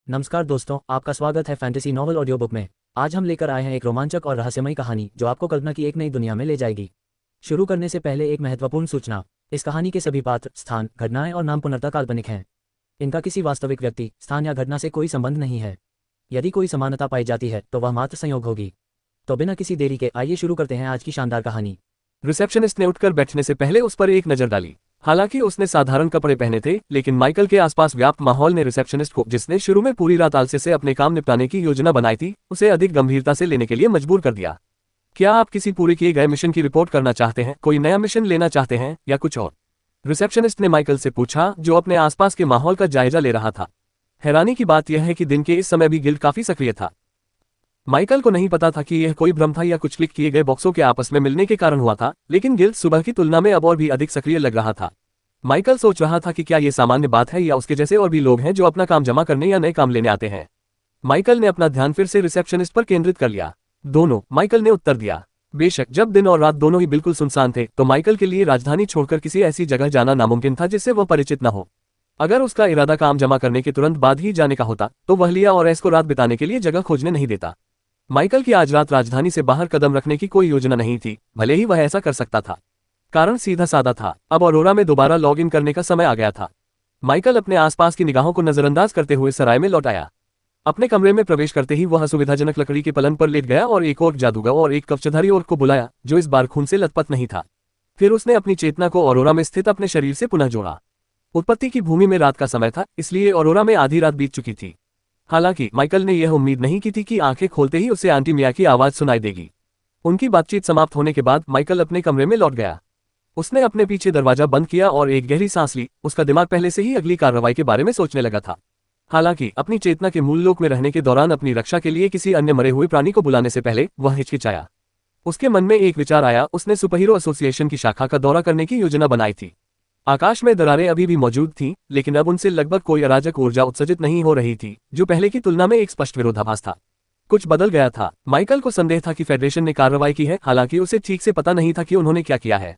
नमस्कार दोस्तों, आपका स्वागत है फैंटेसी नॉवल ऑडियो बुक में। आज हम लेकर आए हैं एक रोमांचक और रहस्यमयी कहानी जो आपको कल्पना की एक नई दुनिया में ले जाएगी। शुरू करने से पहले एक महत्वपूर्ण सूचना। इस कहानी के सभी पात्र, स्थान, घटनाएं और नाम पूर्णतः काल्पनिक हैं। इनका किसी वास्तविक व्यक्ति, स्थान या घटना से कोई संबंध नहीं है। यदि कोई समानता पाई जाती है तो वह मात्र संयोग होगी। तो बिना किसी देरी के आइए शुरू करते हैं आज की शानदार कहानी। रिसेप्शनिस्ट ने उठकर बैठने से पहले उस पर एक नजर डाली। हालांकि उसने साधारण कपड़े पहने थे, लेकिन माइकल के आसपास व्याप्त माहौल ने रिसेप्शनिस्ट को, जिसने शुरू में पूरी रात आलस्य से अपने काम निपटाने की योजना बनाई थी, उसे अधिक गंभीरता से लेने के लिए मजबूर कर दिया। क्या आप किसी पूरे किए गए मिशन की रिपोर्ट करना चाहते हैं, कोई नया मिशन लेना चाहते हैं या कुछ और? रिसेप्शनिस्ट ने माइकल से पूछा, जो अपने आसपास के माहौल का जायजा ले रहा था। हैरानी की बात यह है कि दिन के इस समय भी गिल्ड काफी सक्रिय था। माइकल को नहीं पता था कि यह कोई भ्रम था या कुछ क्लिक किए गए बॉक्सों के आपस में मिलने के कारण हुआ था, लेकिन गिल्ड सुबह की तुलना में अब और भी अधिक सक्रिय लग रहा था। माइकल सोच रहा था कि क्या यह सामान्य बात है या उसके जैसे और भी लोग हैं जो अपना काम जमा करने या नए काम लेने आते हैं। माइकल ने अपना ध्यान फिर से रिसेप्शनिस्ट पर केंद्रित कर लिया। दोनों, माइकल ने उत्तर दिया। बेशक जब दिन और रात दोनों ही बिल्कुल सुनसान थे, तो माइकल के लिए राजधानी छोड़कर किसी ऐसी जगह जाना नामुमकिन था जिससे वह परिचित न हो। अगर उसका इरादा काम जमा करने के तुरंत बाद ही जाने का होता, तो वह लिया और एस को रात बिताने के लिए जगह खोजने नहीं देता। माइकल की आज रात राजधानी से बाहर कदम रखने की कोई योजना नहीं थी, भले ही वह ऐसा कर सकता था। कारण सीधा साधा था, अब ऑरोरा में दोबारा लॉग इन करने का समय आ गया था। माइकल अपने आसपास की निगाहों को नजरअंदाज करते हुए सराय में लौट आया। अपने कमरे में प्रवेश करते ही वह सुविधाजनक लकड़ी के पलंग पर लेट गया और एक और जादूगर और एक कवचधारी औरत को बुलाया, जो इस बार खून से लथपथ नहीं था। फिर उसने अपनी चेतना को ऑरोरा में स्थित अपने शरीर से पुनः जोड़ा। उत्पत्ति की भूमि में रात का समय था, इसलिए ऑरोरा में आधी रात बीत चुकी थी। हालांकि माइकल ने यह उम्मीद नहीं की थी कि आंखें खोलते ही उसे आंटी मिया की आवाज सुनाई देगी। उनकी बातचीत समाप्त होने के बाद माइकल अपने कमरे में लौट गया। उसने अपने पीछे दरवाजा बंद किया और एक गहरी सांस ली। उसका दिमाग पहले से ही अगली कार्रवाई के बारे में सोचने लगा था। हालांकि अपनी चेतना के मूल लोक में रहने के दौरान अपनी रक्षा के लिए किसी अन्य मरे हुए प्राणी को बुलाने से पहले वह हिचकिचाया। उसके मन में एक विचार आया। उसने सुपरहीरो एसोसिएशन की शाखा का दौरा करने की योजना बनाई थी। आकाश में दरारें अभी भी मौजूद थीं, लेकिन अब उनसे लगभग कोई अराजक ऊर्जा उत्सर्जित नहीं हो रही थी, जो पहले की तुलना में एक स्पष्ट विरोधाभास था। कुछ बदल गया था। माइकल को संदेह था कि फेडरेशन ने कार्रवाई की है, हालांकि उसे ठीक से पता नहीं था कि उन्होंने क्या किया है।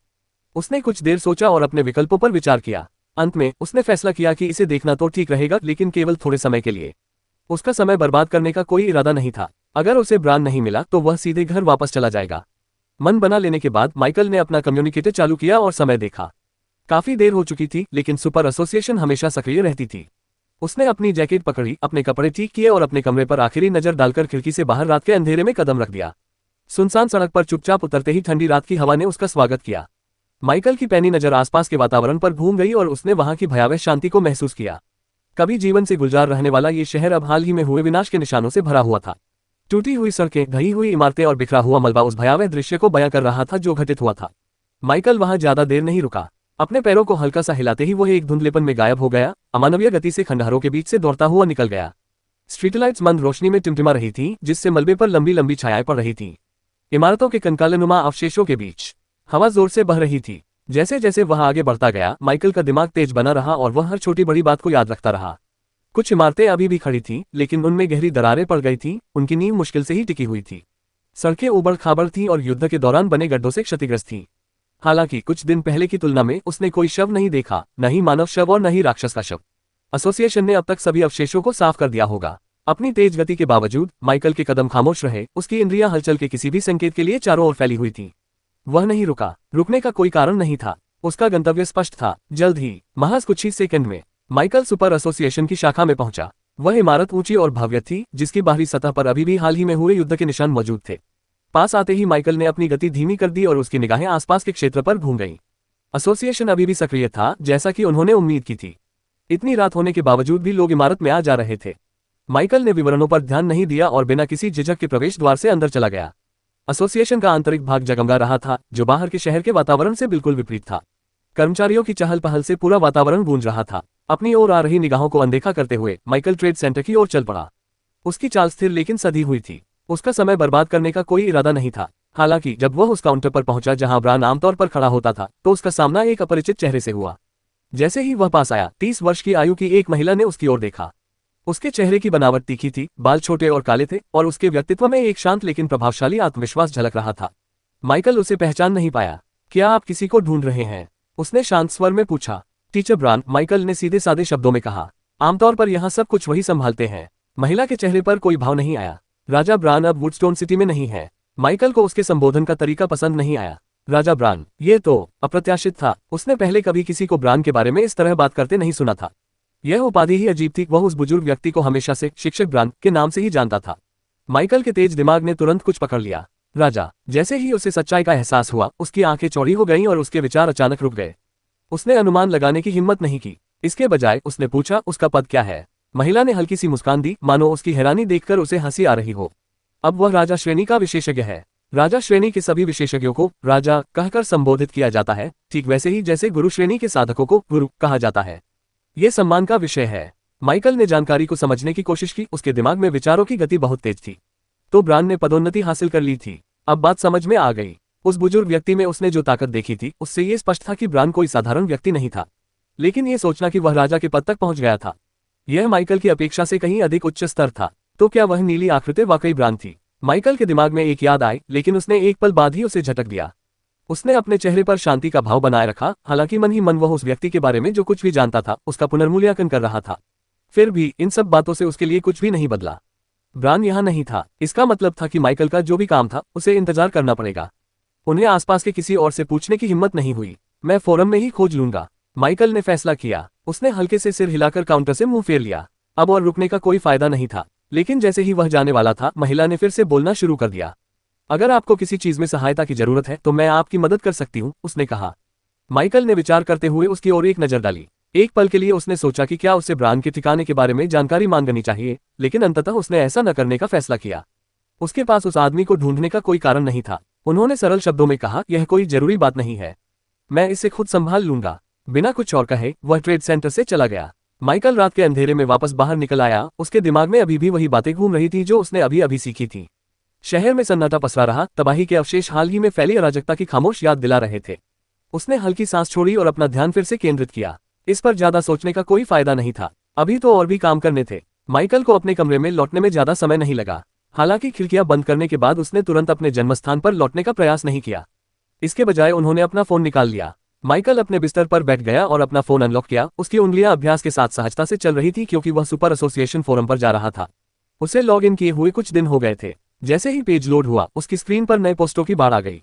उसने कुछ देर सोचा और अपने विकल्पों पर विचार किया। अंत में उसने फैसला किया कि इसे देखना तो ठीक रहेगा, लेकिन केवल थोड़े समय के लिए। उसका समय बर्बाद करने का कोई इरादा नहीं था। अगर उसे ब्रांड नहीं मिला तो वह सीधे घर वापस चला जाएगा। मन बना लेने के बाद माइकल ने अपना कम्युनिकेटर चालू किया और समय देखा। काफी देर हो चुकी थी, लेकिन सुपर एसोसिएशन हमेशा सक्रिय रहती थी। उसने अपनी जैकेट पकड़ी, अपने कपड़े ठीक किए और अपने कमरे पर आखिरी नजर डालकर खिड़की से बाहर रात के अंधेरे में कदम रख दिया। सुनसान सड़क पर चुपचाप उतरते ही ठंडी रात की हवा ने उसका स्वागत किया। माइकल की पैनी नजर आसपास के वातावरण पर घूम गई और उसने वहां की भयावह शांति को महसूस किया। कभी जीवन से गुलजार रहने वाला ये शहर अब हाल ही में हुए विनाश के निशानों से भरा हुआ था। टूटी हुई सड़कें, ढही हुई इमारतें और बिखरा हुआ मलबा उस भयावह दृश्य को बयां कर रहा था जो घटित हुआ था। माइकल वहां ज्यादा देर नहीं रुका। अपने पैरों को हल्का सा हिलाते ही वह एक धुंधलेपन में गायब हो गया। अमानवीय गति से खंडहरों के बीच से दौड़ता हुआ निकल गया। स्ट्रीटलाइट्स मंद रोशनी में टिमटिमा रही थी, जिससे मलबे पर लंबी लंबी छायाएं पड़ रही थीं। इमारतों के कंकालनुमा अवशेषों के बीच हवा जोर से बह रही थी। जैसे जैसे वह आगे बढ़ता गया, माइकल का दिमाग तेज बना रहा और वह हर छोटी बड़ी बात को याद रखता रहा। कुछ इमारतें अभी भी खड़ी थीं, लेकिन उनमें गहरी दरारें पड़ गई थीं। उनकी नींव मुश्किल से ही टिकी हुई थी। सड़कें उबड़ खाबड़ थीं और युद्ध के दौरान बने गड्ढों से क्षतिग्रस्त थीं। हालांकि कुछ दिन पहले की तुलना में उसने कोई शव नहीं देखा, न ही मानव शव और न ही राक्षस का शव। एसोसिएशन ने अब तक सभी अवशेषों को साफ कर दिया होगा। अपनी तेज गति के बावजूद माइकल के कदम खामोश रहे। उसकी इंद्रियां हलचल के किसी भी संकेत के लिए चारों ओर फैली हुई थीं। वह नहीं रुका। रुकने का कोई कारण नहीं था। उसका गंतव्य स्पष्ट था। जल्द ही, महज कुछ ही सेकंड में, माइकल सुपर एसोसिएशन की शाखा में पहुंचा। वह इमारत ऊंची और भव्य थी, जिसकी बाहरी सतह पर अभी भी हाल ही में हुए युद्ध के निशान मौजूद थे। पास आते ही माइकल ने अपनी गति धीमी कर दी और उसकी निगाहें आसपास के क्षेत्र पर घूम गईं। एसोसिएशन अभी भी सक्रिय था, जैसा कि उन्होंने उम्मीद की थी। इतनी रात होने के बावजूद भी लोग इमारत में आ जा रहे थे। माइकल ने विवरणों पर ध्यान नहीं दिया और बिना किसी झिझक के प्रवेश द्वार से अंदर चला गया। एसोसिएशन का आंतरिक भाग जगमगा रहा था, जो बाहर के शहर के वातावरण से बिल्कुल विपरीत था। कर्मचारियों की चहल पहल से पूरा वातावरण गूंज रहा था। अपनी ओर आ रही निगाहों को अनदेखा करते हुए माइकल ट्रेड सेंटर की ओर चल पड़ा। उसकी चाल स्थिर लेकिन सधी हुई थी। उसका समय बर्बाद करने का कोई इरादा नहीं था। हालांकि जब वह उस काउंटर पर पहुंचा जहां ब्रान आमतौर पर खड़ा होता था, तो उसका सामना एक अपरिचित चेहरे से हुआ। जैसे ही वह पास आया, 30 वर्ष की आयु की एक महिला ने उसकी ओर देखा। उसके चेहरे की बनावट तीखी थी, बाल छोटे और काले थे और उसके व्यक्तित्व में एक शांत लेकिन प्रभावशाली आत्मविश्वास झलक रहा था। माइकल उसे पहचान नहीं पाया। क्या आप किसी को ढूंढ रहे हैं? उसने शांत स्वर में पूछा। टीचर ब्रान, माइकल ने सीधे सादे शब्दों में कहा। आमतौर पर यहाँ सब कुछ वही संभालते हैं। महिला के चेहरे पर कोई भाव नहीं आया। राजा ब्रान अब वुडस्टोन सिटी में नहीं है। माइकल को उसके संबोधन का तरीका पसंद नहीं आया। राजा ब्रान, ये तो अप्रत्याशित था। उसने पहले कभी किसी को ब्रान के बारे में इस तरह बात करते नहीं सुना था। यह उपाधि ही अजीब थी। वह उस बुजुर्ग व्यक्ति को हमेशा से शिक्षक ब्रान के नाम से ही जानता था। माइकल के तेज दिमाग ने तुरंत कुछ पकड़ लिया। राजा, जैसे ही उसे सच्चाई का एहसास हुआ, उसकी आंखें चौड़ी हो गईं और उसके विचार अचानक रुक गए। उसने अनुमान लगाने की हिम्मत नहीं की। इसके बजाय उसने पूछा, उसका पद क्या है? महिला ने हल्की सी मुस्कान दी, मानो उसकी हैरानी देखकर उसे हंसी आ रही हो। अब वह राजा श्रेणी का विशेषज्ञ है। राजा श्रेणी के सभी विशेषज्ञों को राजा कहकर संबोधित किया जाता है, ठीक वैसे ही जैसे गुरु श्रेणी के साधकों को गुरु कहा जाता है। यह सम्मान का विषय है। माइकल ने जानकारी को समझने की कोशिश की। उसके दिमाग में विचारों की गति बहुत तेज थी। तो ब्रान ने पदोन्नति हासिल कर ली थी। अब बात समझ में आ गई। उस बुजुर्ग व्यक्ति में उसने जो ताकत देखी थी, उससे ये स्पष्ट था कि ब्रान कोई साधारण व्यक्ति नहीं था। लेकिन यह सोचना कि वह राजा के पद तक पहुंच गया था, यह माइकल की अपेक्षा से कहीं अधिक उच्च स्तर था। तो क्या वह नीली आकृति वाकई ब्रान थी? माइकल के दिमाग में एक याद आई, लेकिन उसने एक पल बाद ही उसे झटक दिया। उसने अपने चेहरे पर शांति का भाव बनाए रखा। हालांकि मन ही मन वह उस व्यक्ति के बारे में जो कुछ भी जानता था, उसका पुनर्मूल्यांकन कर रहा था। फिर भी इन सब बातों से उसके लिए कुछ भी नहीं बदला। ब्रान यहाँ नहीं था। इसका मतलब था कि माइकल का जो भी काम था, उसे इंतजार करना पड़ेगा। उन्हें आसपास के किसी और से पूछने की हिम्मत नहीं हुई। मैं फोरम में ही खोज लूंगा, माइकल ने फैसला किया। उसने हल्के से सिर हिलाकर काउंटर से मुंह फेर लिया। अब और रुकने का कोई फायदा नहीं था। लेकिन जैसे ही वह जाने वाला था, महिला ने फिर से बोलना शुरू कर दिया। अगर आपको किसी चीज में सहायता की जरूरत है तो मैं आपकी मदद कर सकती हूँ, उसने कहा। माइकल ने विचार करते हुए उसकी ओर एक नजर डाली। एक पल के लिए उसने सोचा कि क्या उसे ब्रान के ठिकाने के बारे में जानकारी मांगनी चाहिए, लेकिन अंततः उसने ऐसा न करने का फैसला किया। उसके पास उस आदमी को ढूंढने का कोई कारण नहीं था। उन्होंने सरल शब्दों में कहा, यह कोई जरूरी बात नहीं है, मैं इसे खुद संभाल लूंगा। बिना कुछ और कहे वह ट्रेड सेंटर से चला गया। माइकल रात के अंधेरे में वापस बाहर निकल आया। उसके दिमाग में अभी भी वही बातें घूम रही थी जो उसने अभी अभी सीखी थी। शहर में सन्नाटा पसरा रहा। तबाही के अवशेष हाल ही में फैली अराजकता की खामोश याद दिला रहे थे। उसने हल्की सांस छोड़ी और अपना ध्यान फिर से केंद्रित किया। इस पर ज्यादा सोचने का कोई फायदा नहीं था। अभी तो और भी काम करने थे। माइकल को अपने कमरे में लौटने में ज्यादा समय नहीं लगा। हालांकि खिड़कियां बंद करने के बाद उसने तुरंत अपने जन्मस्थान पर लौटने का प्रयास नहीं किया। इसके बजाय उन्होंने अपना फोन निकाल लिया। माइकल अपने बिस्तर पर बैठ गया और अपना फोन अनलॉक किया। उसकी उंगलियां अभ्यास के साथ सहजता से चल रही थी, क्योंकि वह सुपर एसोसिएशन फोरम पर जा रहा था। उसे लॉग इन किए हुए कुछ दिन हो गए थे। जैसे ही पेज लोड हुआ, उसकी स्क्रीन पर नए पोस्टों की बाढ़ आ गई।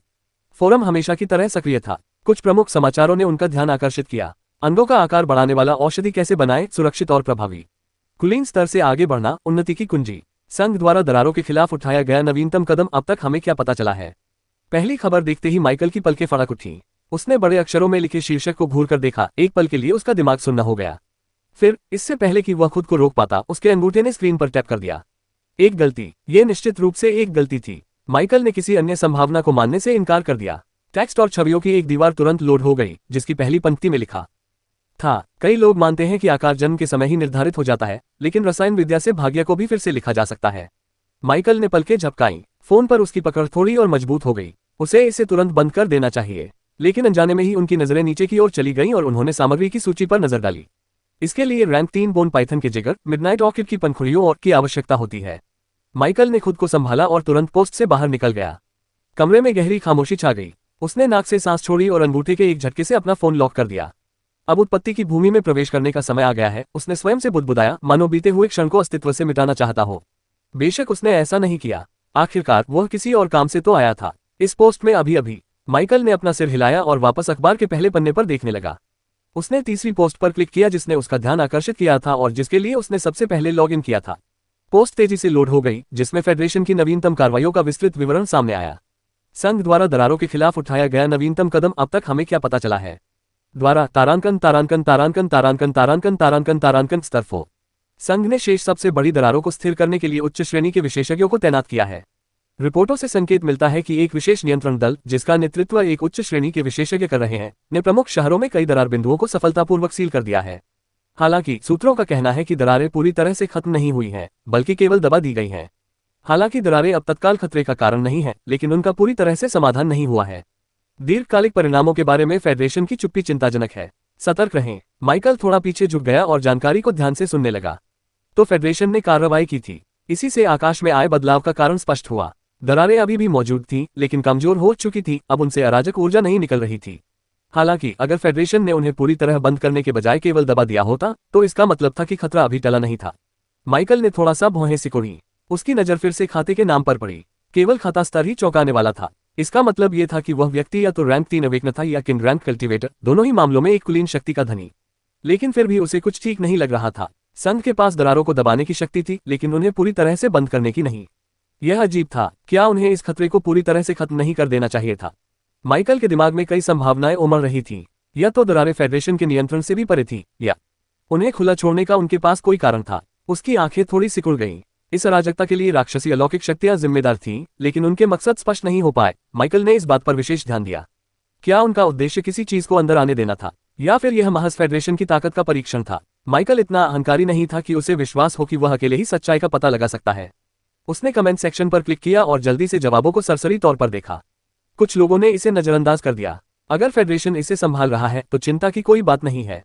फोरम हमेशा की तरह सक्रिय था। कुछ प्रमुख समाचारों ने उनका ध्यान आकर्षित किया। अंगों का आकार बढ़ाने वाला औषधि कैसे बनाएं सुरक्षित और प्रभावी, कुलीन स्तर से आगे बढ़ना उन्नति की कुंजी, संघ द्वारा दरारों के खिलाफ उठाया गया नवीनतम कदम, अब तक हमें क्या पता चला है। पहली खबर देखते ही माइकल की पलकें फड़क उठी। उसने बड़े अक्षरों में लिखे शीर्षक को घूरकर देखा। एक पल के लिए उसका दिमाग सुन्न हो गया। फिर इससे पहले कि वह खुद को रोक पाता, उसके अंगूठे ने स्क्रीन पर टैप कर दिया। एक गलती। यह निश्चित रूप से एक गलती थी। माइकल ने किसी अन्य संभावना को मानने से इनकार कर दिया। टेक्स्ट और छवियों की एक दीवार तुरंत लोड हो गई, जिसकी पहली पंक्ति में लिखा था, कई लोग मानते हैं कि आकार जन्म के समय ही निर्धारित हो जाता है, लेकिन रसायन विद्या से भाग्य को भी फिर से लिखा जा सकता है। माइकल ने पलकें झपकाईं। फोन पर उसकी पकड़ थोड़ी और मजबूत हो गई। उसे इसे तुरंत बंद कर देना चाहिए। लेकिन अनजाने में ही उनकी नजरें नीचे की ओर चली गईं और उन्होंने सामग्री की सूची पर नजर डाली। इसके लिए रैंक 3 बोन पाइथन के जिगर, मिडनाइट ऑर्किड की पंखुड़ियों और की आवश्यकता होती है। माइकल ने खुद को संभाला और तुरंत पोस्ट से बाहर निकल गया। कमरे में गहरी खामोशी छा गई। उसने नाक से सांस छोड़ी और अंगूठे के एक झटके से अपना फोन लॉक कर दिया। अब उत्पत्ति की भूमि में प्रवेश करने का समय आ गया है, उसने स्वयं से बुदबुदाया, मानो बीते हुए क्षण को अस्तित्व से मिटाना चाहता हो। बेशक उसने ऐसा नहीं किया। आखिरकार वह किसी और काम से तो आया था। इस पोस्ट में अभी अभी माइकल ने अपना सिर हिलाया और वापस अखबार के पहले पन्ने पर देखने लगा। उसने तीसरी पोस्ट पर क्लिक किया जिसने उसका ध्यान आकर्षित किया था और जिसके लिए उसने सबसे पहले लॉग इन किया था। पोस्ट तेजी से लोड हो गई, जिसमें फेडरेशन की नवीनतम कार्रवाइयों का विस्तृत विवरण सामने आया। संघ द्वारा दरारों के खिलाफ उठाया गया नवीनतम कदम, अब तक हमें क्या पता चला है। द्वारा तारांकन तारांकन तारांकन तारांकन तारांकन तारांकन तारांकन स्तरफो। संघ ने शेष सबसे बड़ी दरारों को स्थिर करने के लिए उच्च श्रेणी के विशेषज्ञों को तैनात किया है। रिपोर्टों से संकेत मिलता है कि एक विशेष नियंत्रण दल, जिसका नेतृत्व एक उच्च श्रेणी के विशेषज्ञ कर रहे हैं, ने प्रमुख शहरों में कई दरार बिंदुओं को सफलतापूर्वक सील कर दिया है। हालांकि सूत्रों का कहना है कि दरारें पूरी तरह से खत्म नहीं हुई हैं, बल्कि केवल दबा दी गई हैं। हालांकि दरारें अब तत्काल खतरे का कारण नहीं है, लेकिन उनका पूरी तरह से समाधान नहीं हुआ है। दीर्घकालिक परिणामों के बारे में फेडरेशन की चुप्पी चिंताजनक है। सतर्क रहें। माइकल थोड़ा पीछे झुक गया और जानकारी को ध्यान से सुनने लगा। तो फेडरेशन ने कार्रवाई की थी। इसी से आकाश में आए बदलाव का कारण स्पष्ट हुआ। दरारें अभी भी मौजूद थीं, लेकिन कमजोर हो चुकी थी। अब उनसे अराजक ऊर्जा नहीं निकल रही थी। हालांकि अगर फेडरेशन ने उन्हें पूरी तरह बंद करने के बजाय केवल दबा दिया होता, तो इसका मतलब था कि खतरा अभी टला नहीं था। माइकल ने थोड़ा सा भौहें सिकोड़ी। उसकी नजर फिर से खाते के नाम पर पड़ी। केवल खाता स्तर ही चौंकाने वाला था। इसका मतलब यह था कि वह व्यक्ति या तो रैंक 3 अवेकन था या किंग रैंक कल्टीवेटर, दोनों ही मामलों में एक कुलीन शक्ति का धनी। लेकिन फिर भी उसे कुछ ठीक नहीं लग रहा था। संघ के पास दरारों को दबाने की शक्ति थी, लेकिन उन्हें पूरी तरह से बंद करने की नहीं। यह अजीब था। क्या उन्हें इस खतरे को पूरी तरह से खत्म नहीं कर देना चाहिए था? माइकल के दिमाग में कई संभावनाएं उमड़ रही थीं। या तो दरारें फेडरेशन के नियंत्रण से भी परे थी, या उन्हें खुला छोड़ने का उनके पास कोई कारण था। उसकी आंखें थोड़ी सिकुड़ गईं। इस अराजकता के लिए राक्षसी अलौकिक शक्तियां जिम्मेदार थीं, लेकिन उनके मकसद स्पष्ट नहीं हो पाए। माइकल ने इस बात पर विशेष ध्यान दिया। क्या उनका उद्देश्य किसी चीज को अंदर आने देना था, या फिर यह महज फेडरेशन की ताकत का परीक्षण था? माइकल इतना अहंकारी नहीं था कि उसे विश्वास हो कि वह अकेले ही सच्चाई का पता लगा सकता है। उसने कमेंट सेक्शन पर क्लिक किया और जल्दी से जवाबों को सरसरी तौर पर देखा। कुछ लोगों ने इसे नजरअंदाज कर दिया। अगर फेडरेशन इसे संभाल रहा है तो चिंता की कोई बात नहीं है,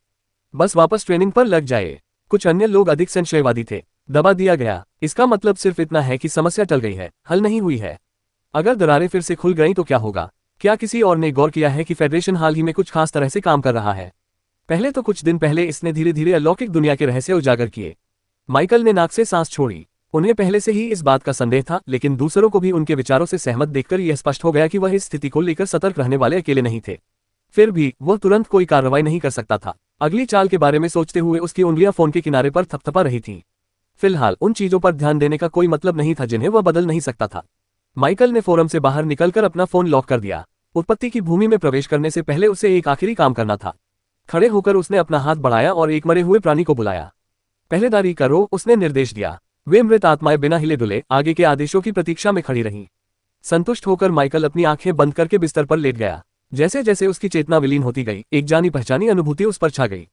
बस वापस ट्रेनिंग पर लग जाए। कुछ अन्य लोग अधिक संशयवादी थे। दबा दिया गया, इसका मतलब सिर्फ इतना है कि समस्या टल गई है, हल नहीं हुई है। अगर दरारें फिर से खुल गईं तो क्या होगा? क्या किसी और ने गौर किया है कि फेडरेशन हाल ही में कुछ खास तरह से काम कर रहा है? पहले तो कुछ दिन पहले इसने धीरे धीरे अलौकिक दुनिया के रहस्य उजागर किए। माइकल ने नाक से सांस छोड़ी। उन्हें पहले से ही इस बात का संदेह था, लेकिन दूसरों को भी उनके विचारों से सहमत देखकर यह स्पष्ट हो गया कि वह इस स्थिति को लेकर सतर्क रहने वाले अकेले नहीं थे। फिर भी वह तुरंत कोई कार्रवाई नहीं कर सकता था। अगली चाल के बारे में सोचते हुए उसकी उंगलियां फोन के किनारे पर थपथपा रही थीं। फिलहाल उन चीजों पर ध्यान देने का कोई मतलब नहीं था जिन्हें वह बदल नहीं सकता था। माइकल ने फोरम से बाहर निकलकर अपना फोन लॉक कर दिया। उत्पत्ति की भूमि में प्रवेश करने से पहले उसे एक आखिरी काम करना था। खड़े होकर उसने अपना हाथ बढ़ाया और एक मरे हुए प्राणी को बुलाया। पहरेदारी करो, उसने निर्देश दिया। वे मृत आत्माएं बिना हिले डुले आगे के आदेशों की प्रतीक्षा में खड़ी रहीं। संतुष्ट होकर माइकल अपनी आंखें बंद करके बिस्तर पर लेट गया। जैसे जैसे उसकी चेतना विलीन होती गई, एक जानी पहचानी अनुभूति उस पर छा गई,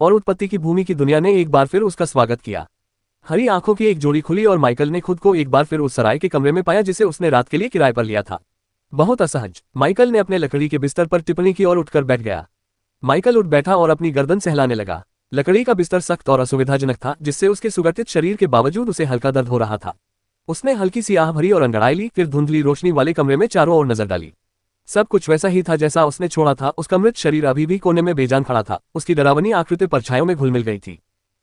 और उत्पत्ति की भूमि की दुनिया ने एक बार फिर उसका स्वागत किया। हरी आंखों की एक जोड़ी खुली और माइकल ने खुद को एक बार फिर उस सराय के कमरे में पाया जिसे उसने रात के लिए किराए पर लिया था। बहुत असहज, माइकल ने अपने लकड़ी के बिस्तर पर टिप्पणी की और उठकर बैठ गया। माइकल उठ बैठा और अपनी गर्दन सहलाने लगा। लकड़ी का बिस्तर सख्त और असुविधाजनक था, जिससे उसके सुगठित शरीर के बावजूद उसे हल्का दर्द हो रहा था। उसने हल्की सी आह भरी और अंगड़ाई ली, फिर धुंधली रोशनी वाले कमरे में चारों ओर नजर डाली। सब कुछ वैसा ही था जैसा उसने छोड़ा था। उसका मृत शरीर अभी भी कोने में बेजान खड़ा था। उसकी डरावनी आकृति परछाइयों में घुल मिल गई थी।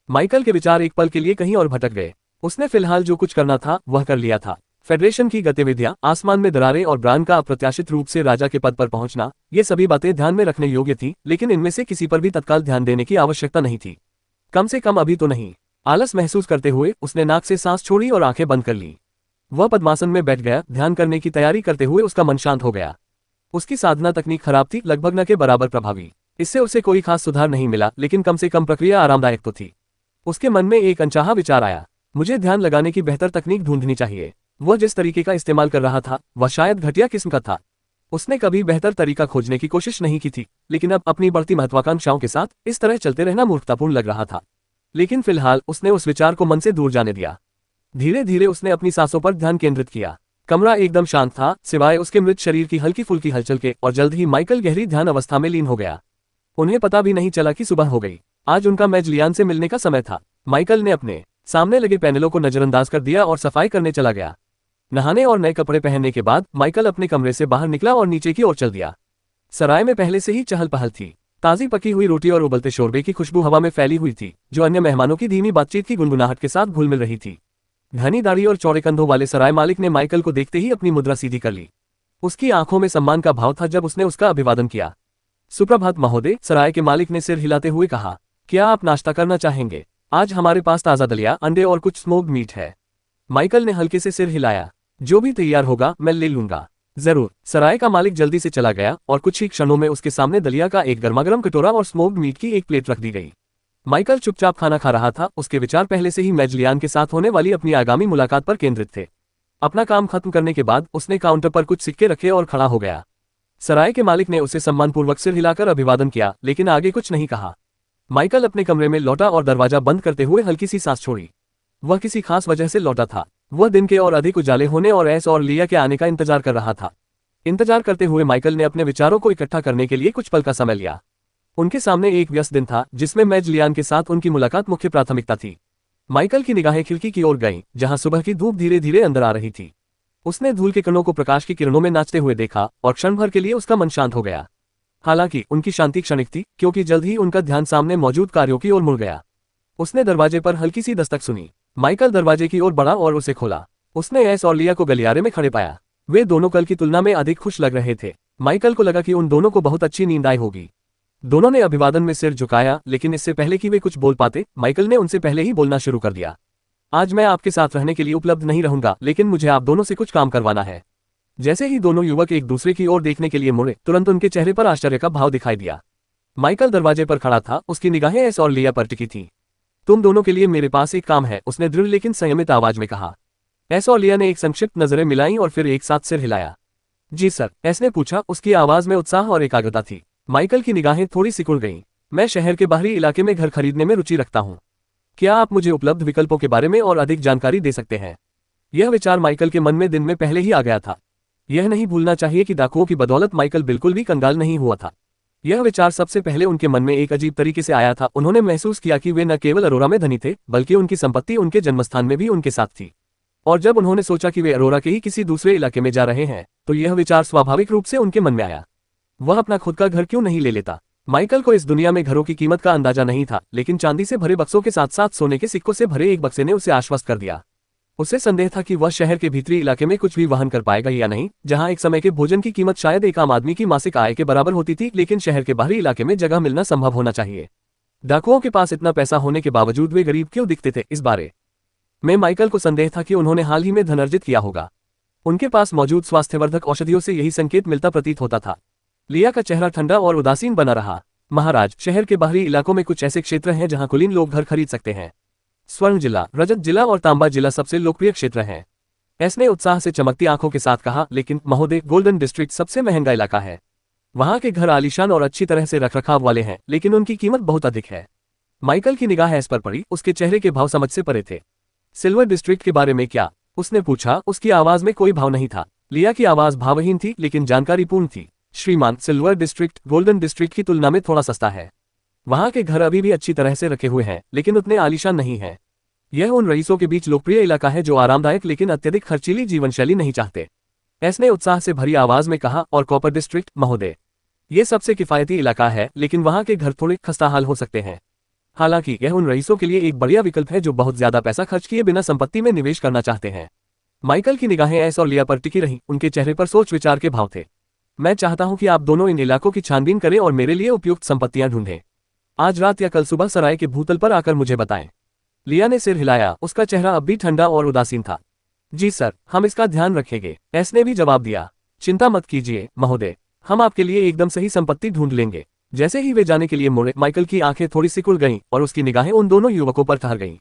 माइकल के विचार एक पल के लिए कहीं और भटक गए। उसने फिलहाल जो कुछ करना था वह कर लिया था। फेडरेशन की गतिविधियां, आसमान में दरारें और ब्रांड का अप्रत्याशित रूप से राजा के पद पर पहुंचना, ये सभी बातें ध्यान में रखने योग्य थी, लेकिन इनमें से किसी पर भी तत्काल ध्यान देने की आवश्यकता नहीं थी। कम से कम अभी तो नहीं। आलस महसूस करते हुए उसने नाक से सांस छोड़ी और आंखें बंद कर ली। वह पद्मासन में बैठ गया। ध्यान करने की तैयारी करते हुए उसका मन शांत हो गया। उसकी साधना तकनीक खराब थी, लगभग न के बराबर प्रभावी। इससे उसे कोई खास सुधार नहीं मिला, लेकिन कम से कम प्रक्रिया आरामदायक तो थी। उसके मन में एक अनचाहा विचार आया। मुझे ध्यान लगाने की बेहतर तकनीक ढूंढनी चाहिए। वह जिस तरीके का इस्तेमाल कर रहा था वह शायद घटिया किस्म का था। उसने कभी बेहतर तरीका खोजने की कोशिश नहीं की थी, लेकिन अब अपनी बढ़ती महत्वाकांक्षाओं के साथ इस तरह चलते रहना मूर्खतापूर्ण लग रहा था। लेकिन फिलहाल उसने उस विचार को मन से दूर जाने दिया। धीरे धीरे उसने अपनी सांसों पर ध्यान केंद्रित किया। कमरा एकदम शांत था, सिवाय उसके मृत शरीर की हल्की फुल्की हलचल के, और जल्द ही माइकल गहरी ध्यान अवस्था में लीन हो गया। उन्हें पता भी नहीं चला कि सुबह हो गई। आज उनका मैजलियान से मिलने का समय था। माइकल ने अपने सामने लगे पैनलों को नजरअंदाज कर दिया और सफाई करने चला गया। नहाने और नए कपड़े पहनने के बाद माइकल अपने कमरे से बाहर निकला और नीचे की ओर चल दिया। सराय में पहले से ही चहल पहल थी। ताजी पकी हुई रोटी और उबलते शोरबे की खुशबू हवा में फैली हुई थी, जो अन्य मेहमानों की धीमी बातचीत की गुनगुनाहट के साथ घुल मिल रही थी। घनी दाढ़ी और चौड़े कंधों वाले सराय मालिक ने माइकल को देखते ही अपनी मुद्रा सीधी कर ली। उसकी आंखों में सम्मान का भाव था जब उसने उसका अभिवादन किया। सुप्रभात महोदय, सराय के मालिक ने सिर हिलाते हुए कहा। क्या आप नाश्ता करना चाहेंगे? आज हमारे पास ताज़ा दलिया, अंडे और कुछ स्मोक्ड मीट है। माइकल ने हल्के से सिर हिलाया। जो भी तैयार होगा मैं ले लूंगा। जरूर। सराय का मालिक जल्दी से चला गया और कुछ ही क्षणों में उसके सामने दलिया का एक गर्मागर्म कटोरा और स्मोक्ड मीट की एक प्लेट रख दी गई। माइकल चुपचाप खाना खा रहा था। उसके विचार पहले से ही मैजलियान के साथ होने वाली अपनी आगामी मुलाकात पर केंद्रित थे। अपना काम खत्म करने के बाद उसने काउंटर पर कुछ सिक्के रखे और खड़ा हो गया। सराय के मालिक ने उसे सम्मानपूर्वक सिर हिलाकर अभिवादन किया, लेकिन आगे कुछ नहीं कहा। माइकल अपने कमरे में लौटा और दरवाजा बंद करते हुए हल्की सी सांस छोड़ी। वह किसी खास वजह से लौटा था। वह दिन के और अधिक उजाले होने और एस और लिया के आने का इंतजार कर रहा था। इंतजार करते हुए माइकल ने अपने विचारों को इकट्ठा करने के लिए कुछ पल का समय लिया। उनके सामने एक व्यस्त दिन था, जिसमें मैजलियान के साथ उनकी मुलाकात मुख्य प्राथमिकता थी। माइकल की निगाहें खिड़की की ओर गईं, जहां सुबह की धूप धीरे धीरे अंदर आ रही थी। उसने धूल के कणों को प्रकाश की किरणों में नाचते हुए देखा और क्षण भर के लिए उसका मन शांत हो गया। हालांकि उनकी शांति क्षणिक थी, क्योंकि जल्द ही उनका ध्यान सामने मौजूद कार्यों की ओर मुड़ गया। उसने दरवाजे पर हल्की सी दस्तक सुनी। माइकल दरवाजे की ओर बढ़ा और उसे खोला। उसने एस और लिया को गलियारे में खड़े पाया। वे दोनों कल की तुलना में अधिक खुश लग रहे थे। माइकल को लगा कि उन दोनों को बहुत अच्छी नींद आई होगी। दोनों ने अभिवादन में सिर झुकाया, लेकिन इससे पहले कि वे कुछ बोल पाते, माइकल ने उनसे पहले ही बोलना शुरू कर दिया। आज मैं आपके साथ रहने के लिए उपलब्ध नहीं रहूंगा, लेकिन मुझे आप दोनों से कुछ काम करवाना है। जैसे ही दोनों युवक एक दूसरे की ओर देखने के लिए मुड़े, तुरंत उनके चेहरे पर आश्चर्य का भाव दिखाई दिया। माइकल दरवाजे पर खड़ा था, उसकी निगाहें एस और लिया पर टिकी थीं। तुम दोनों के लिए मेरे पास एक काम है, उसने दृढ़ लेकिन संयमित आवाज में कहा। एस और लिया ने एक संक्षिप्त नजरें मिलाई और फिर एक साथ सिर हिलाया। जी सर, एस ने पूछा, उसकी आवाज में उत्साह और एकाग्रता थी। माइकल की निगाहें थोड़ी सिकुड़ गईं। मैं शहर के बाहरी इलाके में घर खरीदने में रुचि रखता हूं। क्या आप मुझे उपलब्ध विकल्पों के बारे में और अधिक जानकारी दे सकते हैं? यह विचार माइकल के मन में दिन में पहले ही आ गया था। यह नहीं भूलना चाहिए कि डाकुओं की बदौलत माइकल बिल्कुल भी कंगाल नहीं हुआ था। यह विचार सबसे पहले उनके मन में एक अजीब तरीके से आया था। उन्होंने महसूस किया कि वे न केवल अरोरा में धनी थे, बल्कि उनकी संपत्ति उनके जन्मस्थान में भी उनके साथ थी। और जब उन्होंने सोचा कि वे अरोरा के ही किसी दूसरे इलाके में जा रहे हैं, तो यह विचार स्वाभाविक रूप से उनके मन में आया। वह अपना खुद का घर क्यों नहीं ले लेता? माइकल को इस दुनिया में घरों की कीमत का अंदाजा नहीं था, लेकिन चांदी से भरे बक्सों के साथ साथ सोने के सिक्कों से भरे एक बक्से ने उसे आश्वस्त कर दिया। उसे संदेह था कि वह शहर के भीतरी इलाके में कुछ भी वहन कर पाएगा या नहीं, जहां एक समय के भोजन की कीमत शायद एक आम आदमी की मासिक आय के बराबर होती थी, लेकिन शहर के बाहरी इलाके में जगह मिलना संभव होना चाहिए। डाकुओं के पास इतना पैसा होने के बावजूद वे गरीब क्यों दिखते थे? इस बारे में माइकल को संदेह था कि उन्होंने हाल ही में धन अर्जित किया होगा। उनके पास मौजूद स्वास्थ्यवर्धक औषधियों से यही संकेत मिलता प्रतीत होता था। लिया का चेहरा ठंडा और उदासीन बना रहा। महाराज, शहर के बाहरी इलाकों में कुछ ऐसे क्षेत्र हैं जहां कुलीन लोग घर खरीद सकते हैं। स्वर्ण जिला, रजत जिला और तांबा जिला सबसे लोकप्रिय क्षेत्र हैं। एस ने उत्साह से चमकती आंखों के साथ कहा, लेकिन महोदय, गोल्डन डिस्ट्रिक्ट सबसे महंगा इलाका है। वहां के घर आलीशान और अच्छी तरह से रखरखाव वाले हैं, लेकिन उनकी कीमत बहुत अधिक है। माइकल की निगाह एस पर पड़ी। उसके चेहरे के भाव समझ से परे थे। सिल्वर डिस्ट्रिक्ट के बारे में क्या? उसने पूछा। उसकी आवाज में कोई भाव नहीं था। लिया की आवाज भावहीन थी, लेकिन जानकारीपूर्ण थी। श्रीमान, सिल्वर डिस्ट्रिक्ट गोल्डन डिस्ट्रिक्ट की तुलना में थोड़ा सस्ता है। वहां के घर अभी भी अच्छी तरह से रखे हुए हैं, लेकिन उतने आलीशान नहीं है। यह उन रईसों के बीच लोकप्रिय इलाका है जो आरामदायक लेकिन अत्यधिक खर्चीली जीवनशैली नहीं चाहते। एस ने उत्साह से भरी आवाज में कहा, और कॉपर डिस्ट्रिक्ट महोदय, ये सबसे किफायती इलाका है, लेकिन वहां के घर थोड़े खस्ताहाल हो सकते हैं। हालांकि यह उन रईसों के लिए एक बढ़िया विकल्प है जो बहुत ज्यादा पैसा खर्च किए बिना संपत्ति में निवेश करना चाहते हैं। माइकल की निगाहें एस और लिया पर टिकी रहीं। उनके चेहरे पर सोच विचार के भाव थे। मैं चाहता हूं कि आप दोनों इन इलाकों की छानबीन करें और मेरे लिए उपयुक्त संपत्तियां ढूंढें। आज रात या कल सुबह सराय के भूतल पर आकर मुझे बताएं। लिया ने सिर हिलाया। उसका चेहरा अब भी ठंडा और उदासीन था। जी सर, हम इसका ध्यान रखेंगे, एस ने भी जवाब दिया। चिंता मत कीजिए महोदय, हम आपके लिए एकदम सही संपत्ति ढूंढ लेंगे। जैसे ही वे जाने के लिए मुड़े, माइकल की आंखें थोड़ी सिकुड़ गईं और उसकी निगाहें उन दोनों युवकों पर ठहर गईं।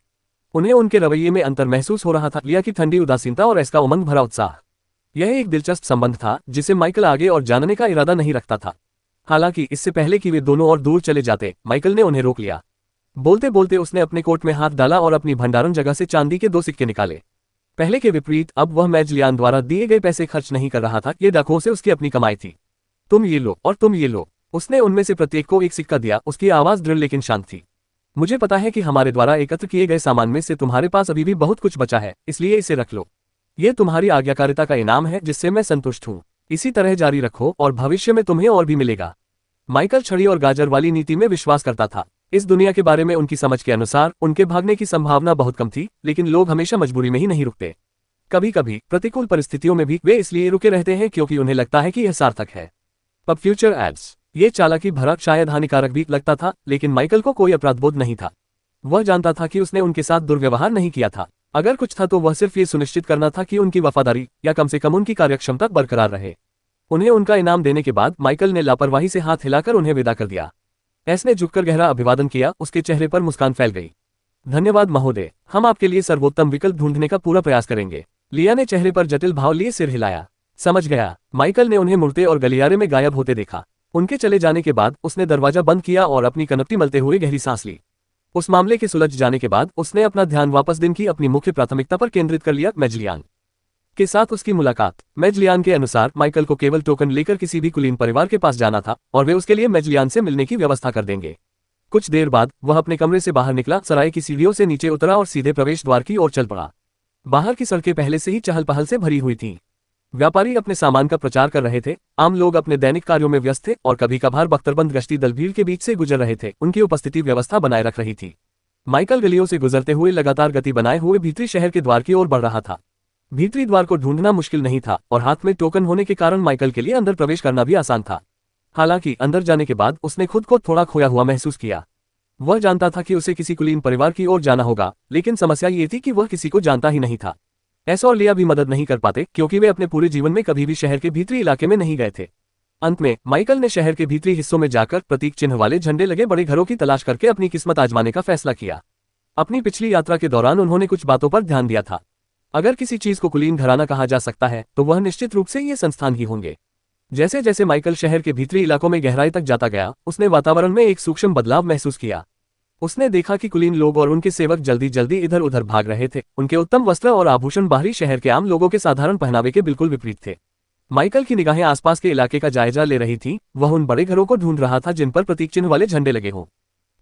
उन्हें उनके रवैये में अंतर महसूस हो रहा था। लिया की ठंडी उदासीनता और एस का उमंग भरा उत्साह। यह एक दिलचस्प संबंध था जिसे माइकल आगे और जानने का इरादा नहीं रखता था। हालांकि इससे पहले कि वे दोनों और दूर चले जाते, माइकल ने उन्हें रोक लिया। बोलते बोलते उसने अपने कोट में हाथ डाला और अपनी भंडारण जगह से चांदी के 2 सिक्के निकाले। पहले के विपरीत अब वह मैजलियान द्वारा दिए गए पैसे खर्च नहीं कर रहा था। ये डाकुओं से उसकी अपनी कमाई थी। तुम ये लो और तुम ये लो। उसने उनमें से प्रत्येक को एक सिक्का दिया। उसकी आवाज दृढ़ लेकिन शांत थी। मुझे पता है कि हमारे द्वारा एकत्र किए गए सामान में से तुम्हारे पास अभी भी बहुत कुछ बचा है, इसलिए इसे रख लो। यह तुम्हारी आज्ञाकारिता का इनाम है, जिससे मैं संतुष्ट हूँ। इसी तरह जारी रखो और भविष्य में तुम्हें और भी मिलेगा। माइकल छड़ी और गाजर वाली नीति में विश्वास करता था। इस दुनिया के बारे में उनकी समझ के अनुसार उनके भागने की संभावना बहुत कम थी, लेकिन लोग हमेशा मजबूरी में ही नहीं रुकते। कभी कभी प्रतिकूल परिस्थितियों में भी वे इसलिए रुके रहते हैं क्योंकि उन्हें लगता है कि यह सार्थक है। Pub future ads. ये चालाकी भरा, शायद हानिकारक भी लगता था, लेकिन माइकल को कोई अपराधबोध नहीं था। वह जानता था कि उसने उनके साथ दुर्व्यवहार नहीं किया था। अगर कुछ था तो वह सिर्फ ये सुनिश्चित करना था कि उनकी वफादारी या कम से कम उनकी कार्यक्षमता बरकरार रहे। उन्हें उनका इनाम देने के बाद माइकल ने लापरवाही से हाथ हिलाकर उन्हें विदा कर दिया। एस ने झुककर गहरा अभिवादन किया। उसके चेहरे पर मुस्कान फैल गई। धन्यवाद महोदय, हम आपके लिए सर्वोत्तम विकल्प ढूंढने का पूरा प्रयास करेंगे। लिया ने चेहरे पर जटिल भाव लिए सिर हिलाया। समझ गया। माइकल ने उन्हें मुड़ते और गलियारे में गायब होते देखा। उनके चले जाने के बाद उसने दरवाजा बंद किया और अपनी कनपटी मलते हुए गहरी सांस ली। उस मामले के सुलझ जाने के बाद उसने अपना ध्यान वापस दिन की अपनी मुख्य प्राथमिकता पर केंद्रित कर लिया, मैजलियान के साथ उसकी मुलाकात। मैजलियान के अनुसार माइकल को केवल टोकन लेकर किसी भी कुलीन परिवार के पास जाना था और वे उसके लिए मैजलियान से मिलने की व्यवस्था कर देंगे। कुछ देर बाद वह अपने कमरे से बाहर निकला, सराय की सीढ़ियों से नीचे उतरा और सीधे प्रवेश द्वार की ओर चल पड़ा। बाहर की सड़कें पहले से ही चहल पहल से भरी हुई थीं। व्यापारी अपने सामान का प्रचार कर रहे थे, आम लोग अपने दैनिक कार्यों में व्यस्त थे और कभी कभार बख्तरबंद गश्ती दल भीड़ के बीच से गुजर रहे थे। उनकी उपस्थिति व्यवस्था बनाए रख रही थी। माइकल गलियों से गुजरते हुए लगातार गति बनाए हुए भीतरी शहर के द्वार की ओर बढ़ रहा था। भीतरी द्वार को ढूंढना मुश्किल नहीं था और हाथ में टोकन होने के कारण माइकल के लिए अंदर प्रवेश करना भी आसान था। हालांकि अंदर जाने के बाद उसने खुद को थोड़ा खोया हुआ महसूस किया। वह जानता था कि उसे किसी कुलीन परिवार की ओर जाना होगा, लेकिन समस्या ये थी कि वह किसी को जानता ही नहीं था। एस और लिया भी मदद नहीं कर पाते क्योंकि वे अपने पूरे जीवन में कभी भी शहर के भीतरी इलाके में नहीं गए थे। अंत में माइकल ने शहर के भीतरी हिस्सों में जाकर प्रतीक चिन्ह वाले झंडे लगे बड़े घरों की तलाश करके अपनी किस्मत आजमाने का फैसला किया। अपनी पिछली यात्रा के दौरान उन्होंने कुछ बातों पर ध्यान दिया था। अगर किसी चीज को कुलीन घराना कहा जा सकता है तो वह निश्चित रूप से ये संस्थान ही होंगे। जैसे जैसे माइकल शहर के भीतरी इलाकों में गहराई तक जाता गया, उसने वातावरण में एक सूक्ष्म बदलाव महसूस किया। उसने देखा कि कुलीन लोग और उनके सेवक जल्दी जल्दी इधर उधर भाग रहे थे। उनके उत्तम वस्त्र और आभूषण बाहरी शहर के आम लोगों के साधारण पहनावे के बिल्कुल विपरीत थे। माइकल की निगाहें आसपास के इलाके का जायजा ले रही थी। वह उन बड़े घरों को ढूंढ रहा था जिन पर प्रतीक चिन्ह वाले झंडे लगे हों।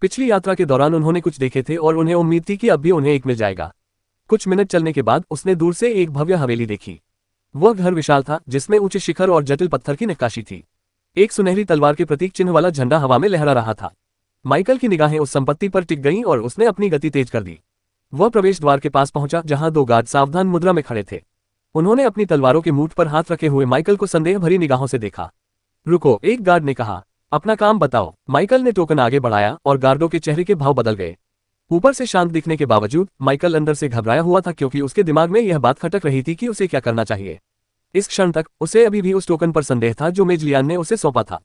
पिछली यात्रा के दौरान उन्होंने कुछ देखे थे और उन्हें उम्मीद थी कि अब भी उन्हें एक मिल जाएगा। कुछ मिनट चलने के बाद उसने दूर से एक भव्य हवेली देखी। वह घर विशाल था, जिसमें ऊंचे शिखर और जटिल पत्थर की नक्काशी थी। एक सुनहरी तलवार के प्रतीक चिन्ह वाला झंडा हवा में लहरा रहा था। माइकल की निगाहें उस संपत्ति पर टिक गईं और उसने अपनी गति तेज कर दी। वह प्रवेश द्वार के पास पहुंचा, जहां दो गार्ड सावधान मुद्रा में खड़े थे। उन्होंने अपनी तलवारों के मूठ पर हाथ रखे हुए माइकल को संदेह भरी निगाहों से देखा। रुको, एक गार्ड ने कहा, अपना काम बताओ। माइकल ने टोकन आगे बढ़ाया और गार्डों के चेहरे के भाव बदल गए। ऊपर से शांत दिखने के बावजूद माइकल अंदर से घबराया हुआ था क्योंकि उसके दिमाग में यह बात खटक रही थी कि उसे क्या करना चाहिए। इस क्षण तक उसे अभी भी उस टोकन पर संदेह था जो मेज लियान ने उसे सौंपा था।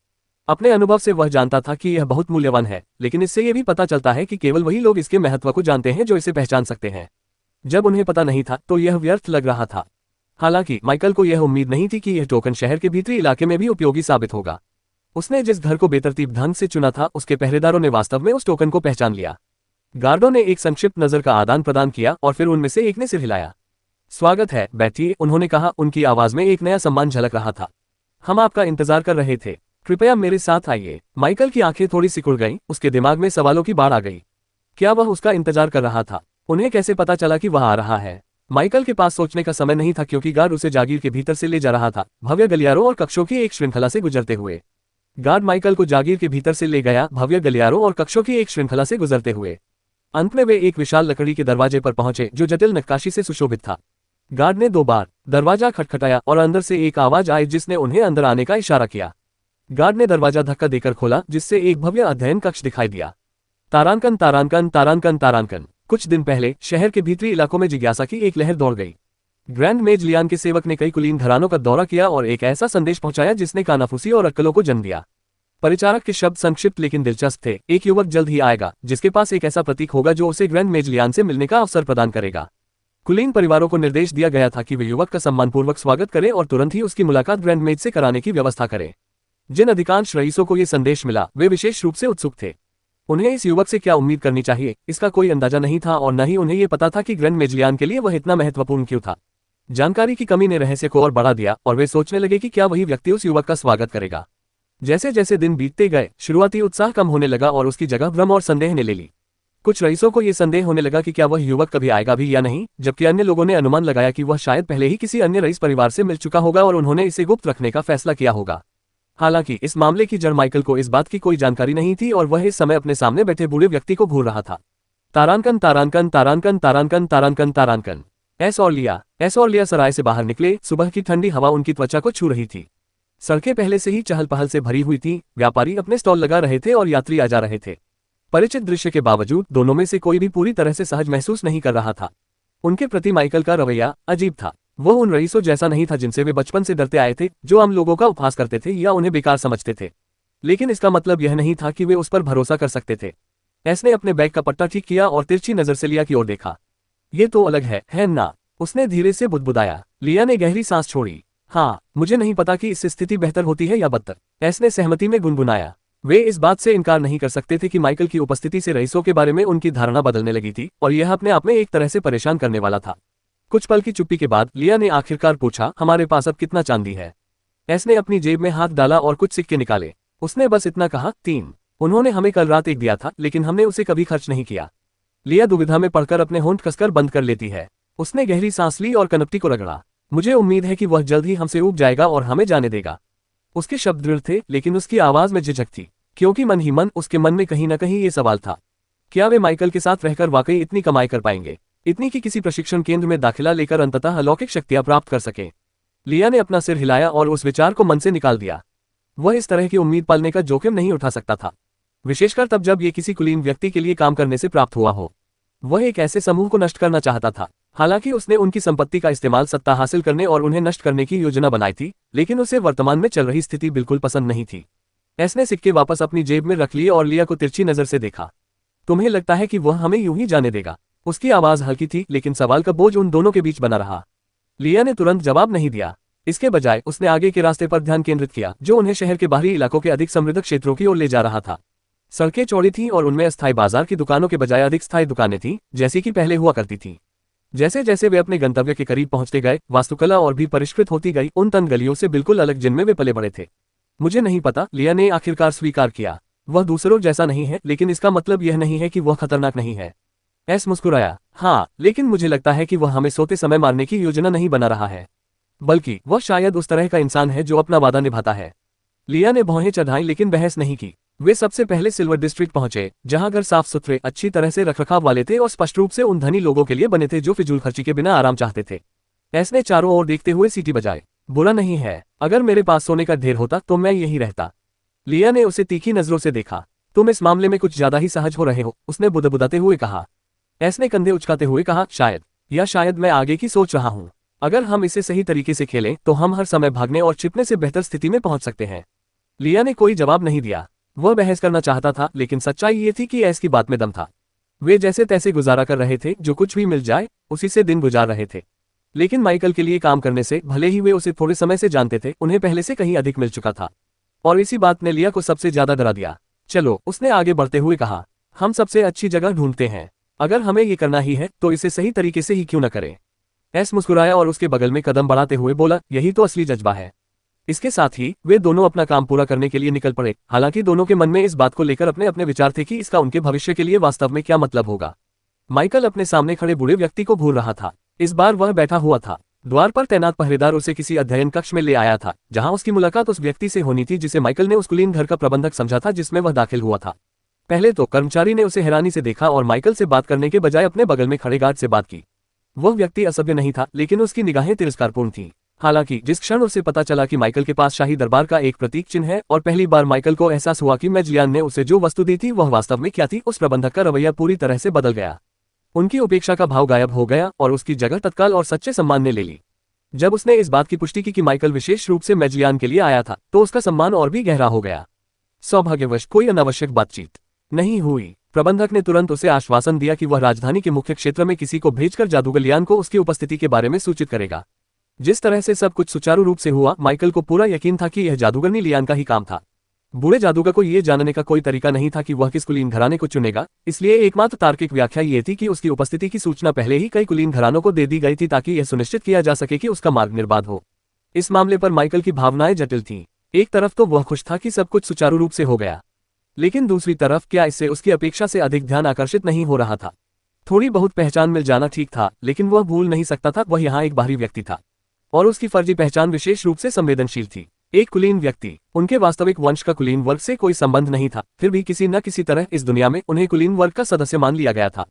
अपने अनुभव से वह जानता था कि यह बहुत मूल्यवान है, लेकिन इससे यह भी पता चलता है कि केवल वही लोग इसके महत्व को जानते हैं जो इसे पहचान सकते हैं। जब उन्हें पता नहीं था तो यह व्यर्थ लग रहा था। हालांकि माइकल को यह उम्मीद नहीं थी कि यह टोकन शहर के भीतरी इलाके में भी उपयोगी साबित होगा। उसने जिस घर को बेतरतीब ढंग से चुना था, उसके पहरेदारों ने वास्तव में उस टोकन को पहचान लिया। गार्डों ने एक संक्षिप्त नजर का आदान प्रदान किया और फिर उनमें से एक ने सिर हिलाया। स्वागत है, बैठिए, उन्होंने कहा। उनकी आवाज में एक नया सम्मान झलक रहा था। हम आपका इंतजार कर रहे थे, कृपया मेरे साथ आइए। माइकल की आंखें थोड़ी सिकुड़ गईं, उसके दिमाग में सवालों की बाढ़ आ गई। क्या वह उसका इंतजार कर रहा था? उन्हें कैसे पता चला कि वह आ रहा है? माइकल के पास सोचने का समय नहीं था क्योंकि गार्ड उसे जागीर के भीतर से ले जा रहा था, भव्य गलियारों और कक्षों की एक श्रृंखला से गुजरते हुए। गार्ड माइकल को जागीर के भीतर से ले गया, भव्य गलियारों और कक्षों की एक श्रृंखला से गुजरते हुए। अंत में वे एक विशाल लकड़ी के दरवाजे पर पहुंचे जो जटिल नक्काशी से सुशोभित था। गार्ड ने 2 बार दरवाजा खटखटाया और अंदर से एक आवाज आई जिसने उन्हें अंदर आने का इशारा किया। गार्ड ने दरवाजा धक्का देकर खोला, जिससे एक भव्य अध्ययन कक्ष दिखाई दिया। तारांकन तारांकन तारांकन तारांकन। कुछ दिन पहले शहर के भीतरी इलाकों में जिज्ञासा की एक लहर दौड़ गई। ग्रैंड मेज लियान के सेवक ने कई कुलीन घरानों का दौरा किया और एक ऐसा संदेश पहुंचाया जिसने कानाफूसी और अक्कलों को जन्म दिया। परिचारक के शब्द संक्षिप्त लेकिन दिलचस्प थे। एक युवक जल्द ही आएगा जिसके पास एक ऐसा प्रतीक होगा जो उसे ग्रैंड मेज लियान से मिलने का अवसर प्रदान करेगा। कुलीन परिवारों को निर्देश दिया गया था कि वे युवक का सम्मानपूर्वक स्वागत करें और तुरंत ही उसकी मुलाकात ग्रैंड मेज से कराने की व्यवस्था करें। जिन अधिकांश रईसों को ये संदेश मिला, वे विशेष रूप से उत्सुक थे। उन्हें इस युवक से क्या उम्मीद करनी चाहिए, इसका कोई अंदाजा नहीं था और न ही उन्हें ये पता था कि ग्रैंड मेज लियान के लिए वह इतना महत्वपूर्ण क्यों था। जानकारी की कमी ने रहस्य को और बढ़ा दिया और वे सोचने लगे कि क्या वही व्यक्ति उस युवक का स्वागत करेगा। जैसे जैसे दिन बीतते गए, शुरुआती उत्साह कम होने लगा और उसकी जगह भ्रम और संदेह ने ले ली। कुछ रईसों को यह संदेह होने लगा कि क्या वह युवक कभी आएगा भी या नहीं, जबकि अन्य लोगों ने अनुमान लगाया कि वह शायद पहले ही किसी अन्य रईस परिवार से मिल चुका होगा और उन्होंने इसे गुप्त रखने का फैसला किया होगा। हालांकि इस मामले की जड़ माइकल को इस बात की कोई जानकारी नहीं थी और वह इस समय अपने सामने बैठे बूढ़े व्यक्ति को घूर रहा था। तारांकन तारांकन तारांकन तारांकन तारांकन तारांकन। एस और लिया सराय से बाहर निकले। सुबह की ठंडी हवा उनकी त्वचा को छू रही थी। सड़कें पहले से ही चहल पहल से भरी हुई थी। व्यापारी अपने स्टॉल लगा रहे थे और यात्री आ जा रहे थे। परिचित दृश्य के बावजूद दोनों में से कोई भी पूरी तरह से सहज महसूस नहीं कर रहा था। उनके प्रति माइकल का रवैया अजीब था। वो उन रईसों जैसा नहीं था जिनसे वे बचपन से डरते आए थे, जो आम लोगों का उपहास करते थे या उन्हें बेकार समझते थे। लेकिन इसका मतलब यह नहीं था कि वे उस पर भरोसा कर सकते थे। एस ने अपने बैग का पट्टा ठीक किया और तिरछी नजर से लिया की ओर देखा। ये तो अलग है ना? उसने धीरे से बुदबुदाया। लिया ने गहरी सांस छोड़ी। हाँ, मुझे नहीं पता कि इससे स्थिति बेहतर होती है या बदतर, एस ने सहमति में गुनगुनाया। वे इस बात से इनकार नहीं कर सकते थे कि माइकल की उपस्थिति से रईसों के बारे में उनकी धारणा बदलने लगी थी और यह अपने आप में एक तरह से परेशान करने वाला था। कुछ पल की चुप्पी के बाद लिया ने आखिरकार पूछा, हमारे पास अब कितना चांदी है? एस ने अपनी जेब में हाथ डाला और कुछ सिक्के निकाले। उसने बस इतना कहा, 3। उन्होंने हमें कल रात एक दिया था, लेकिन हमने उसे कभी खर्च नहीं किया। लिया दुविधा में पड़कर अपने होंठ कसकर बंद कर लेती है। उसने गहरी सांस ली और कनपटी को रगड़ा। मुझे उम्मीद है कि वह जल्द ही हमसे ऊब जाएगा और हमें जाने देगा। उसके शब्द दृढ़ थे, लेकिन उसकी आवाज में झिझक थी, क्योंकि मन ही मन उसके मन में कहीं न कहीं ये सवाल था, क्या वे माइकल के साथ रहकर वाकई इतनी कमाई कर पाएंगे, इतनी कि किसी प्रशिक्षण केंद्र में दाखिला लेकर अंततः अलौकिक शक्तियां प्राप्त कर सके। लिया ने अपना सिर हिलाया और उस विचार को मन से निकाल दिया। वह इस तरह की उम्मीद पालने का जोखिम नहीं उठा सकता था, विशेषकर तब जब ये किसी कुलीन व्यक्ति के लिए काम करने से प्राप्त हुआ हो। वह एक ऐसे समूह को नष्ट करना चाहता था। हालांकि उसने उनकी संपत्ति का इस्तेमाल सत्ता हासिल करने और उन्हें नष्ट करने की योजना बनाई थी, लेकिन उसे वर्तमान में चल रही स्थिति बिल्कुल पसंद नहीं थी। एस ने सिक्के वापस अपनी जेब में रख लिए और लिया को तिरछी नजर से देखा। तुम्हें लगता है कि वह हमें यूं ही जाने देगा? उसकी आवाज हल्की थी, लेकिन सवाल का बोझ उन दोनों के बीच बना रहा। लिया ने तुरंत जवाब नहीं दिया। इसके बजाय उसने आगे के रास्ते पर ध्यान केंद्रित किया, जो उन्हें शहर के बाहरी इलाकों के अधिक समृद्ध क्षेत्रों की ओर ले जा रहा था। सड़कें चौड़ी थीं और उनमें अस्थायी बाजार की दुकानों के बजाय अधिक स्थायी दुकानें थीं, जैसी कि पहले हुआ करती थीं। जैसे जैसे वे अपने गंतव्य के करीब पहुंचते गए, वास्तुकला और भी परिष्कृत होती गई, उन तंग गलियों से बिल्कुल अलग जिनमें वे पले बड़े थे। मुझे नहीं पता, लिया ने आखिरकार स्वीकार किया। वह दूसरों जैसा नहीं है, लेकिन इसका मतलब यह नहीं है कि वह खतरनाक नहीं है। एस मुस्कुराया। हाँ, लेकिन मुझे लगता है कि वह हमें सोते समय मारने की योजना नहीं बना रहा है, बल्कि वह शायद उस तरह का इंसान है जो अपना वादा निभाता है। लिया ने भौहें चढ़ाई, लेकिन बहस नहीं की। वे सबसे पहले सिल्वर डिस्ट्रिक्ट पहुंचे, जहां घर साफ सुथरे, अच्छी तरह से रखरखाव वाले थे और स्पष्ट रूप से उन धनी लोगों के लिए बने थे जो फिजूल खर्ची के बिना आराम चाहते थे। एस ने चारों ओर देखते हुए सीटी बजाई। बुरा नहीं है, अगर मेरे पास सोने का ढेर होता तो मैं यही रहता। लिया ने उसे तीखी नजरों से देखा। तुम इस मामले में कुछ ज्यादा ही सहज हो रहे हो, उसने बुदबुदाते हुए कहा। एस ने कंधे उचकाते हुए कहा, शायद, या शायद मैं आगे की सोच रहा हूं। अगर हम इसे सही तरीके से खेलें तो हम हर समय भागने और छिपने से बेहतर स्थिति में पहुंच सकते हैं। लिया ने कोई जवाब नहीं दिया। वह बहस करना चाहता था, लेकिन सच्चाई ये थी कि एस की बात में दम था। वे जैसे तैसे गुजारा कर रहे थे, जो कुछ भी मिल जाए उसी से दिन गुजार रहे थे। लेकिन माइकल के लिए काम करने से, भले ही वे उसे थोड़े समय से जानते थे, उन्हें पहले से कहीं अधिक मिल चुका था। और इसी बात ने लिया को सबसे ज्यादा डरा दिया। चलो, उसने आगे बढ़ते हुए कहा, हम सबसे अच्छी जगह ढूंढते हैं। अगर हमें ये करना ही है तो इसे सही तरीके से ही क्यों न करें। एस मुस्कुराया और उसके बगल में कदम बढ़ाते हुए बोला, यही तो असली जज्बा है। इसके साथ ही वे दोनों अपना काम पूरा करने के लिए निकल पड़े। हालांकि दोनों के मन में इस बात को लेकर अपने अपने विचार थे कि इसका उनके भविष्य के लिए वास्तव में क्या मतलब होगा। माइकल अपने सामने खड़े बूढ़े व्यक्ति को घूर रहा था। इस बार वह बैठा हुआ था। द्वार पर तैनात पहरेदार उसे किसी अध्ययन कक्ष में ले आया था, जहां उसकी मुलाकात उस व्यक्ति से होनी थी जिसे माइकल ने उस कुलीन घर का प्रबंधक समझा था जिसमें वह दाखिल हुआ था। पहले तो कर्मचारी ने उसे हैरानी से देखा और माइकल से बात करने के बजाय अपने बगल में खड़े गार्ड से बात की। वह व्यक्ति असभ्य नहीं था, लेकिन उसकी निगाहें तिरस्कारपूर्ण थीं। हालांकि जिस क्षण उसे पता चला कि माइकल के पास शाही दरबार का एक प्रतीक चिन्ह है और पहली बार माइकल को एहसास हुआ कि मैजलियान ने उसे जो वस्तु दी थी वह वास्तव में क्या थी, उस प्रबंधक का रवैया पूरी तरह से बदल गया। उनकी उपेक्षा का भाव गायब हो गया और उसकी जगह तत्काल और सच्चे सम्मान ने ले ली। जब उसने इस बात की पुष्टि की कि माइकल विशेष रूप से मैजलियान के लिए आया था, तो उसका सम्मान और भी गहरा हो गया। सौभाग्यवश कोई अनावश्यक बातचीत नहीं हुई। प्रबंधक ने तुरंत उसे आश्वासन दिया कि वह राजधानी के मुख्य क्षेत्र में किसी को भेजकर जादूगर लियान को उसकी उपस्थिति के बारे में सूचित करेगा। जिस तरह से सब कुछ सुचारू रूप से हुआ, माइकल को पूरा यकीन था कि यह जादूगरनी लियान का ही काम था। बूढ़े जादूगर को यह जानने का कोई तरीका नहीं था कि वह किस कुलीन घराने को चुनेगा, इसलिए एकमात्र तार्किक व्याख्या ये थी कि उसकी उपस्थिति की सूचना पहले ही कई कुलीन घरानों को दे दी गई थी ताकि यह सुनिश्चित किया जा सके कि उसका मार्ग निर्बाध हो। इस मामले पर माइकल की भावनाएं जटिल थीं। एक तरफ तो वह खुश था कि सब कुछ सुचारू रूप से हो गया, लेकिन दूसरी तरफ क्या इससे उसकी अपेक्षा से अधिक ध्यान आकर्षित नहीं हो रहा था। थोड़ी बहुत पहचान मिल जाना ठीक था, लेकिन वह भूल नहीं सकता था वह यहाँ एक बाहरी व्यक्ति था और उसकी फर्जी पहचान विशेष रूप से संवेदनशील थी। एक कुलीन व्यक्ति, उनके वास्तविक वंश का कुलीन वर्ग से कोई संबंध नहीं था, फिर भी किसी न किसी तरह इस दुनिया में उन्हें कुलीन वर्ग का सदस्य मान लिया गया था।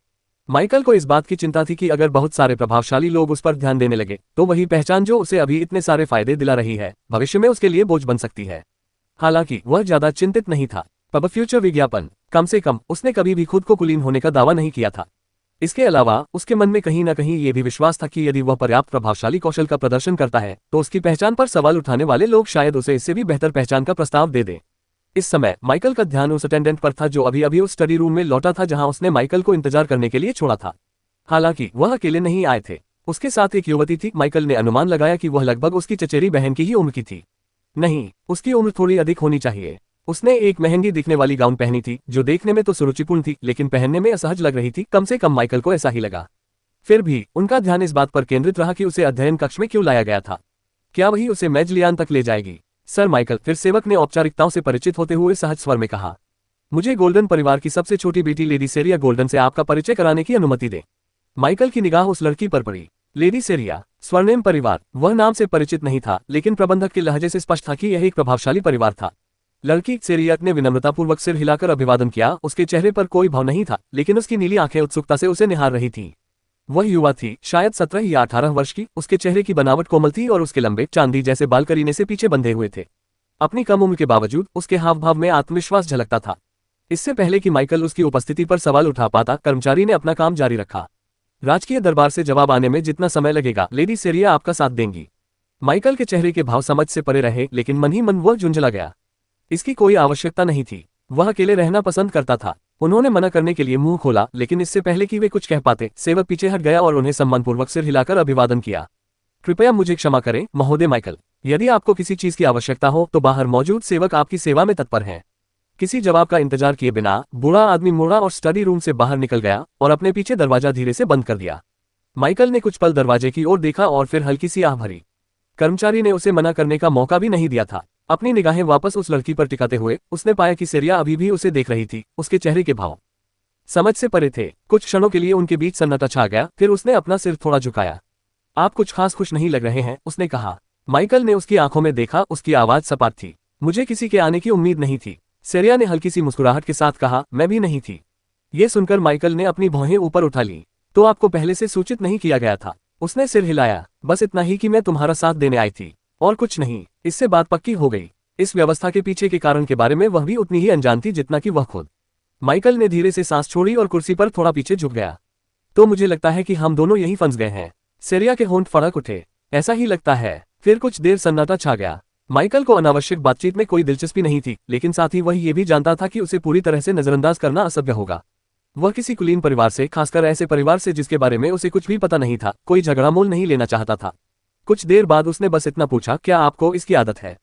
माइकल को इस बात की चिंता थी कि अगर बहुत सारे प्रभावशाली लोग उस पर ध्यान देने लगे तो वही पहचान जो उसे अभी इतने सारे फायदे दिला रही है, भविष्य में उसके लिए बोझ बन सकती है। हालांकि वह ज्यादा चिंतित नहीं था। पब फ्यूचर विज्ञापन, कम से कम उसने कभी भी खुद को कुलीन होने का दावा नहीं किया था। इसके अलावा उसके मन में कहीं न कहीं ये भी विश्वास था कि यदि वह पर्याप्त प्रभावशाली कौशल का प्रदर्शन करता है तो उसकी पहचान पर सवाल उठाने वाले लोग शायद उसे इससे भी बेहतर पहचान का प्रस्ताव दे दें। इस समय माइकल का ध्यान उस अटेंडेंट पर था जो अभी अभी उस स्टडी रूम में लौटा था जहां उसने माइकल को इंतजार करने के लिए छोड़ा था। हालांकि वह अकेले नहीं आए थे, उसके साथ एक युवती थी। माइकल ने अनुमान लगाया कि वह लगभग उसकी चचेरी बहन की ही उम्र की थी। नहीं, उसकी उम्र थोड़ी अधिक होनी चाहिए। उसने एक महंगी दिखने वाली गाउन पहनी थी जो देखने में तो सुरुचिपूर्ण थी, लेकिन पहनने में असहज लग रही थी। कम से कम माइकल को ऐसा ही लगा। फिर भी उनका ध्यान इस बात पर केंद्रित रहा कि उसे अध्ययन कक्ष में क्यों लाया गया था। क्या वही उसे मैजलियान तक ले जाएगी? सर माइकल, फिर सेवक ने औपचारिकताओं से परिचित होते हुए सहज स्वर में कहा, मुझे गोल्डन परिवार की सबसे छोटी बेटी लेडी सेरिया गोल्डन से आपका परिचय कराने की अनुमति दे। माइकल की निगाह उस लड़की पर पड़ी। लेडी सेरिया, स्वर्णिम परिवार। वह नाम से परिचित नहीं था, लेकिन प्रबंधक के लहजे से स्पष्ट था कि यह एक प्रभावशाली परिवार था। लड़की सेरिया ने विनम्रतापूर्वक सिर हिलाकर अभिवादन किया। उसके चेहरे पर कोई भाव नहीं था, लेकिन उसकी नीली आंखें उत्सुकता से उसे निहार रही थीं। वह युवा थी, शायद 17 या 18 वर्ष की। उसके चेहरे की बनावट कोमल थी और उसके लंबे चांदी जैसे बाल करीने से पीछे बंधे हुए थे। अपनी कम उम्र के बावजूद उसके हाव भाव में आत्मविश्वास झलकता था। इससे पहले कि माइकल उसकी उपस्थिति पर सवाल उठा पाता, कर्मचारी ने अपना काम जारी रखा। राजकीय दरबार से जवाब आने में जितना समय लगेगा, लेडी सेरिया आपका साथ देंगी। माइकल के चेहरे के भाव समझ से परे रहे, लेकिन मन ही मन वह झुंझला गया। इसकी कोई आवश्यकता नहीं थी, वह अकेले रहना पसंद करता था। उन्होंने मना करने के लिए मुंह खोला, लेकिन इससे पहले कि वे कुछ कह पाते, सेवक पीछे हट गया और उन्हें सम्मानपूर्वक सिर हिलाकर अभिवादन किया। कृपया मुझे क्षमा करें महोदय माइकल, यदि आपको किसी चीज की आवश्यकता हो तो बाहर मौजूद सेवक आपकी सेवा में तत्पर हैं। किसी जवाब का इंतजार किए बिना बूढ़ा आदमी मुड़ा और स्टडी रूम से बाहर निकल गया और अपने पीछे दरवाजा धीरे से बंद कर दिया। माइकल ने कुछ पल दरवाजे की ओर देखा और फिर हल्की सी आह भरी। कर्मचारी ने उसे मना करने का मौका भी नहीं दिया था। अपनी निगाहें वापस उस लड़की पर टिकाते हुए उसने पाया कि सेरिया अभी भी उसे देख रही थी। उसके चेहरे के भाव समझ से परे थे। कुछ क्षणों के लिए उनके बीच सन्नाटा छा गया, फिर उसने अपना सिर थोड़ा झुकाया। आप कुछ खास खुश नहीं लग रहे हैं, उसने कहा। माइकल ने उसकी आंखों में देखा, उसकी आवाज सपाट थी। मुझे किसी के आने की उम्मीद नहीं थी, सेरिया ने हल्की सी मुस्कुराहट के साथ कहा। मैं भी नहीं थी। ये सुनकर माइकल ने अपनी भौहें ऊपर उठा ली। तो आपको पहले से सूचित नहीं किया गया था? उसने सिर हिलाया। बस इतना ही कि मैं तुम्हारा साथ देने आई थी, और कुछ नहीं। इससे बात पक्की हो गई। इस व्यवस्था के पीछे के कारण के बारे में वह भी उतनी ही अनजान थी जितना कि वह खुद। माइकल ने धीरे से सांस छोड़ी और कुर्सी पर थोड़ा पीछे झुक गया। तो मुझे लगता है कि हम दोनों यहीं फंस गए हैं। सेरिया के होंठ फड़क उठे। ऐसा ही लगता है। फिर कुछ देर सन्नाटा छा गया। माइकल को अनावश्यक बातचीत में कोई दिलचस्पी नहीं थी, लेकिन साथ ही वह ये भी जानता था कि उसे पूरी तरह से नजरअंदाज करना असभ्य होगा। वह किसी कुलीन परिवार से, खासकर ऐसे परिवार से जिसके बारे में उसे कुछ भी पता नहीं था, कोई झगड़ा मोल नहीं लेना चाहता था। कुछ देर बाद उसने बस इतना पूछा, क्या आपको इसकी आदत है?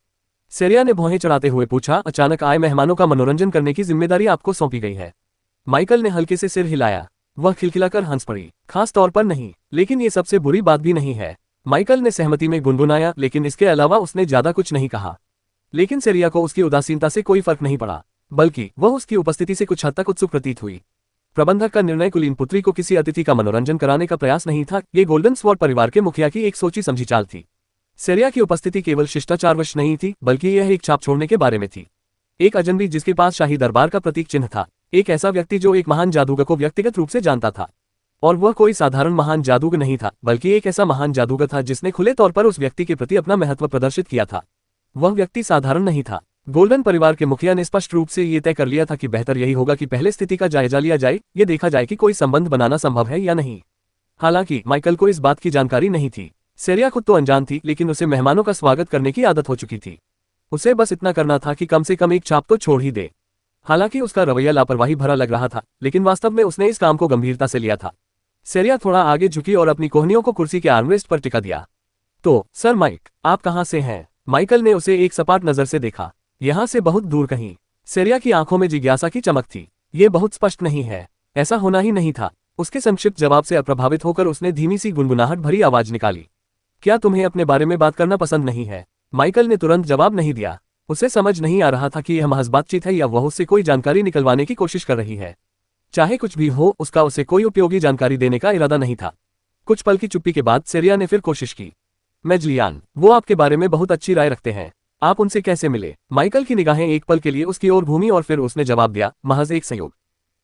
सेरिया ने भौहें चढ़ाते हुए पूछा। अचानक आए मेहमानों का मनोरंजन करने की जिम्मेदारी आपको सौंपी गई है। माइकल ने हल्के से सिर हिलाया। वह खिलखिलाकर हंस पड़ी। खास तौर पर नहीं, लेकिन ये सबसे बुरी बात भी नहीं है। माइकल ने सहमति में गुनगुनाया, लेकिन इसके अलावा उसने ज्यादा कुछ नहीं कहा। लेकिन सेरिया को उसकी उदासीनता से कोई फर्क नहीं पड़ा, बल्कि वह उसकी उपस्थिति से कुछ हद तक उत्सुक प्रतीत हुई। प्रबंधक का निर्णय कुलीन पुत्री को किसी अतिथि का मनोरंजन कराने का प्रयास नहीं था, ये गोल्डन स्वॉर्ड परिवार के मुखिया की एक सोची समझी चाल थी। सेरिया की उपस्थिति केवल शिष्टाचारवश नहीं थी, बल्कि यह एक छाप छोड़ने के बारे में थी। एक अजनबी जिसके पास शाही दरबार का प्रतीक चिन्ह था। एक ऐसा व्यक्ति जो एक महान जादूगर को व्यक्तिगत रूप से जानता था। और वह कोई साधारण महान जादूगर नहीं था, बल्कि एक ऐसा महान जादूगर था जिसने खुले तौर पर उस व्यक्ति के प्रति अपना महत्व प्रदर्शित किया था। वह व्यक्ति साधारण नहीं था। गोल्डन परिवार के मुखिया ने स्पष्ट रूप से ये तय कर लिया था कि बेहतर यही होगा कि पहले स्थिति का जायजा लिया जाए, ये देखा जाए कि कोई संबंध बनाना संभव है या नहीं। हालांकि माइकल को इस बात की जानकारी नहीं थी। सेरिया खुद तो अनजान थी, लेकिन उसे मेहमानों का स्वागत करने की आदत हो चुकी थी। उसे बस इतना करना था कि कम से कम एक छाप तो छोड़ ही दे। हालांकि उसका रवैया लापरवाही भरा लग रहा था, लेकिन वास्तव में उसने इस काम को गंभीरता से लिया था। सेरिया थोड़ा आगे झुकी और अपनी कोहनियों को कुर्सी के आर्मरेस्ट पर टिका दिया। तो सर माइक, आप कहाँ से हैं? माइकल ने उसे एक सपाट नजर से देखा। यहाँ से बहुत दूर कहीं। सेरिया की आंखों में जिज्ञासा की चमक थी। ये बहुत स्पष्ट नहीं है। ऐसा होना ही नहीं था। उसके संक्षिप्त जवाब से अप्रभावित होकर उसने धीमी सी गुनगुनाहट भरी आवाज निकाली। क्या तुम्हें अपने बारे में बात करना पसंद नहीं है? माइकल ने तुरंत जवाब नहीं दिया। उसे समझ नहीं आ रहा था कि यह महज बातचीत है या वह उससे कोई जानकारी निकलवाने की कोशिश कर रही है। चाहे कुछ भी हो, उसका उसे कोई उपयोगी जानकारी देने का इरादा नहीं था। कुछ पल की चुप्पी के बाद सेरिया ने फिर कोशिश की। मैजलियान, वो आपके बारे में बहुत अच्छी राय रखते हैं। आप उनसे कैसे मिले? माइकल की निगाहें एक पल के लिए उसकी ओर घूमी और फिर उसने जवाब दिया, महज एक संयोग।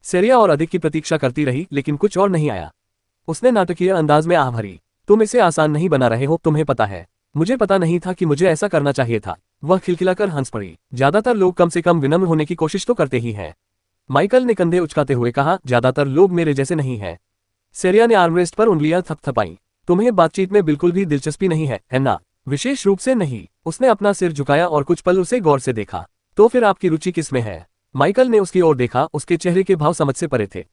सेरिया और अधिक की प्रतीक्षा करती रही, लेकिन कुछ और नहीं आया। उसने नाटकीय अंदाज में आह भरी। तुम इसे आसान नहीं बना रहे हो, तुम्हें पता है। मुझे पता नहीं था कि मुझे ऐसा करना चाहिए था। वह खिलखिलाकर हंस पड़ी। ज्यादातर लोग कम से कम विनम्र होने की कोशिश तो करते ही हैं। माइकल ने कंधे उचकाते हुए कहा, ज्यादातर लोग मेरे जैसे नहीं हैं। सेरिया ने आर्मरेस्ट पर उंगलियां थपथपाईं। तुम्हें बातचीत में बिल्कुल भी दिलचस्पी नहीं है ना? विशेष रूप से नहीं। उसने अपना सिर झुकाया और कुछ पल उसे गौर से देखा। तो फिर आपकी रुचि किसमें है? माइकल ने उसकी ओर देखा। उसके चेहरे के भाव समझ से परे थे।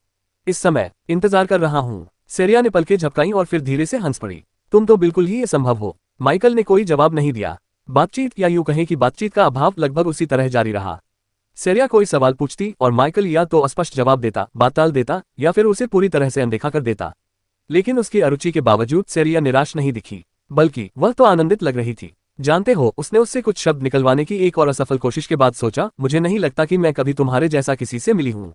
इस समय इंतजार कर रहा हूँ। सेरिया ने पलकें झपकाईं और फिर धीरे से हंस पड़ी। तुम तो बिल्कुल ही असंभव हो। माइकल ने कोई जवाब नहीं दिया। बातचीत, या यूं कहें कि बातचीत का अभाव, लगभग उसी तरह जारी रहा। सेरिया कोई सवाल पूछती और माइकल या तो अस्पष्ट जवाब देता, बात टाल देता, या फिर उसे पूरी तरह से अनदेखा कर देता। लेकिन उसकी अरुचि के बावजूद सेरिया निराश नहीं दिखी, बल्कि वह तो आनंदित लग रही थी। जानते हो, उसने उससे कुछ शब्द निकलवाने की एक और असफल कोशिश के बाद सोचा, मुझे नहीं लगता कि मैं कभी तुम्हारे जैसा किसी से मिली हूं।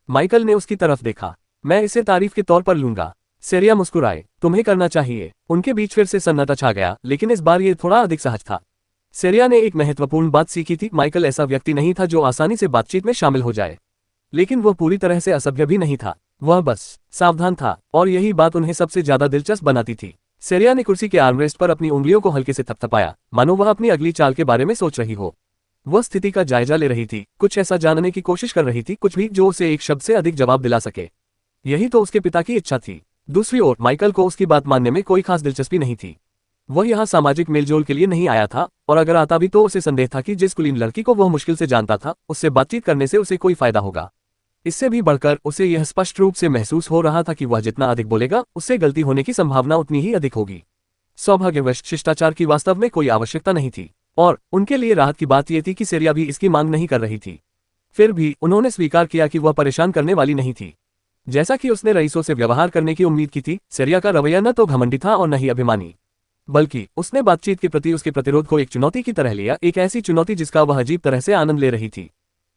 माइकल ने उसकी तरफ देखा। मैं इसे तारीफ के तौर पर लूंगा। सेरिया मुस्कुराए। तुम्हें करना चाहिए। उनके बीच फिर से सन्नाटा छा गया, लेकिन इस बार ये थोड़ा अधिक सहज था। सेरिया ने एक महत्वपूर्ण बात सीखी थी, माइकल ऐसा व्यक्ति नहीं था जो आसानी से बातचीत में शामिल हो जाए, लेकिन वह पूरी तरह से असभ्य भी नहीं था। वह बस सावधान था, और यही बात उन्हें सबसे ज्यादा दिलचस्प बनाती थी। सेरिया ने कुर्सी के आर्मरेस्ट पर अपनी उंगलियों को हल्के से थपथपाया, मानो वह अपनी अगली चाल के बारे में सोच रही हो। वह स्थिति का जायजा ले रही थी, कुछ ऐसा जानने की कोशिश कर रही थी, कुछ भी जो उसे एक शब्द से अधिक जवाब दिला सके। यही तो उसके पिता की इच्छा थी। दूसरी ओर माइकल को उसकी बात मानने में कोई खास दिलचस्पी नहीं थी। वह यहाँ सामाजिक मेलजोल के लिए नहीं आया था, और अगर आता भी तो उसे संदेह था कि जिस कुलीन लड़की को वह मुश्किल से जानता था, उससे बातचीत करने से उसे कोई फायदा होगा। इससे भी बढ़कर उसे यह स्पष्ट रूप से महसूस हो रहा था कि वह जितना अधिक बोलेगा, उससे गलती होने की संभावना उतनी ही अधिक होगी। सौभाग्यवश शिष्टाचार की वास्तव में कोई आवश्यकता नहीं थी, और उनके लिए राहत की बात यह थी कि सेरिया भी इसकी मांग नहीं कर रही थी। फिर भी उन्होंने स्वीकार किया कि वह परेशान करने वाली नहीं थी। जैसा कि उसने रईसों से व्यवहार करने की उम्मीद की थी, सेरिया का रवैया न तो घमंडी था और न ही अभिमानी, बल्कि उसने बातचीत के प्रति उसके प्रतिरोध को एक चुनौती की तरह लिया, एक ऐसी चुनौती जिसका वह अजीब तरह से आनंद ले रही थी।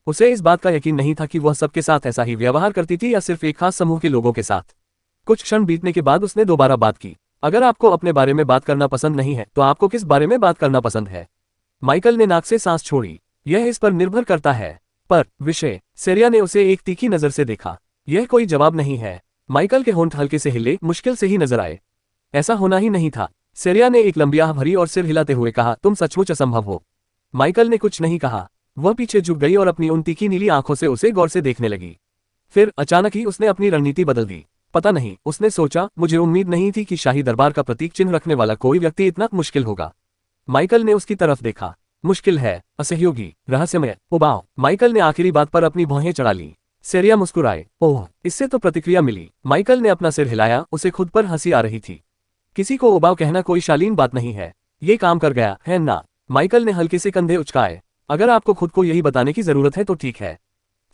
उसे इस बात का यकीन नहीं था कि वह सबके साथ ऐसा ही व्यवहार करती थी या सिर्फ एक खास समूह के लोगों के साथ। कुछ क्षण बीतने के बाद उसने दोबारा बात की। अगर आपको अपने बारे में बात करना पसंद नहीं है, तो आपको किस बारे में बात करना पसंद है? माइकल ने नाक से सांस छोड़ी। यह इस पर निर्भर करता है। पर विषय? सेरिया ने उसे एक तीखी नजर से देखा। यह कोई जवाब नहीं है। माइकल के होंठ हल्के से हिले, मुश्किल से ही नजर आए। ऐसा होना ही नहीं था। सेरिया ने एक लंबी आह भरी और सिर हिलाते हुए कहा, तुम सचमुच असंभव हो। माइकल ने कुछ नहीं कहा। वह पीछे झुक गई और अपनी उन तीखी नीली आंखों से उसे गौर से देखने लगी। फिर अचानक ही उसने अपनी रणनीति बदल दी। पता नहीं, उसने सोचा, मुझे उम्मीद नहीं थी कि शाही दरबार का प्रतीक चिन्ह रखने वाला कोई व्यक्ति इतना मुश्किल होगा। माइकल ने उसकी तरफ देखा। मुश्किल है, असहयोगी, रहस्यमय, उबाऊ। माइकल ने आखिरी बात पर अपनी भौहें चढ़ा ली। सेरिया मुस्कुराए। ओह, इससे तो प्रतिक्रिया मिली। माइकल ने अपना सिर हिलाया, उसे खुद पर हंसी आ रही थी। किसी को उबाऊ कहना कोई शालीन बात नहीं है। ये काम कर गया है ना? माइकल ने हल्के से कंधे उचकाए। अगर आपको खुद को यही बताने की जरूरत है तो ठीक है।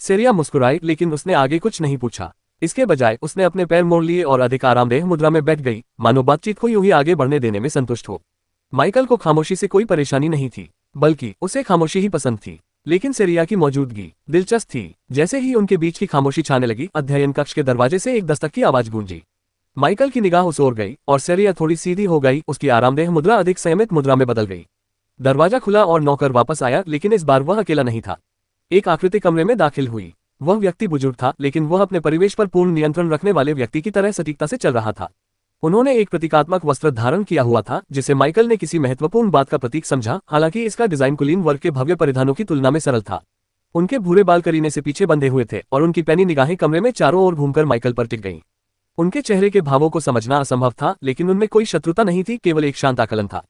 सेरिया मुस्कुराई, लेकिन उसने आगे कुछ नहीं पूछा। इसके बजाय उसने अपने पैर मोड़ लिए और अधिक आरामदेह मुद्रा में बैठ गई, मानो बातचीत को यूं ही आगे बढ़ने देने में संतुष्ट हो। माइकल को खामोशी से कोई परेशानी नहीं थी, बल्कि उसे खामोशी ही पसंद थी। लेकिन सेरिया की मौजूदगी दिलचस्प थी। जैसे ही उनके बीच की खामोशी छाने लगी, अध्ययन कक्ष के दरवाजे से एक दस्तक की आवाज गूंजी। माइकल की निगाह उस ओर गई और सेरिया थोड़ी सीधी हो गई। उसकी आरामदेह मुद्रा अधिक संयमित मुद्रा में बदल गई। दरवाजा खुला और नौकर वापस आया, लेकिन इस बार वह अकेला नहीं था। एक आकृति कमरे में दाखिल हुई। वह व्यक्ति बुजुर्ग था, लेकिन वह अपने परिवेश पर पूर्ण नियंत्रण रखने वाले व्यक्ति की तरह सटीकता से चल रहा था। उन्होंने एक प्रतीकात्मक वस्त्र धारण किया हुआ था, जिसे माइकल ने किसी महत्वपूर्ण बात का प्रतीक समझा। हालांकि इसका डिजाइन कुलीन वर्ग के भव्य परिधानों की तुलना में सरल था। उनके भूरे बाल करीने से पीछे बंधे हुए थे और उनकी पैनी निगाहें कमरे में चारों ओर घूमकर माइकल पर टिक गईं। उनके चेहरे के भावों को समझना असंभव था, लेकिन उनमें कोई शत्रुता नहीं थी, केवल एक शांत आकलन था।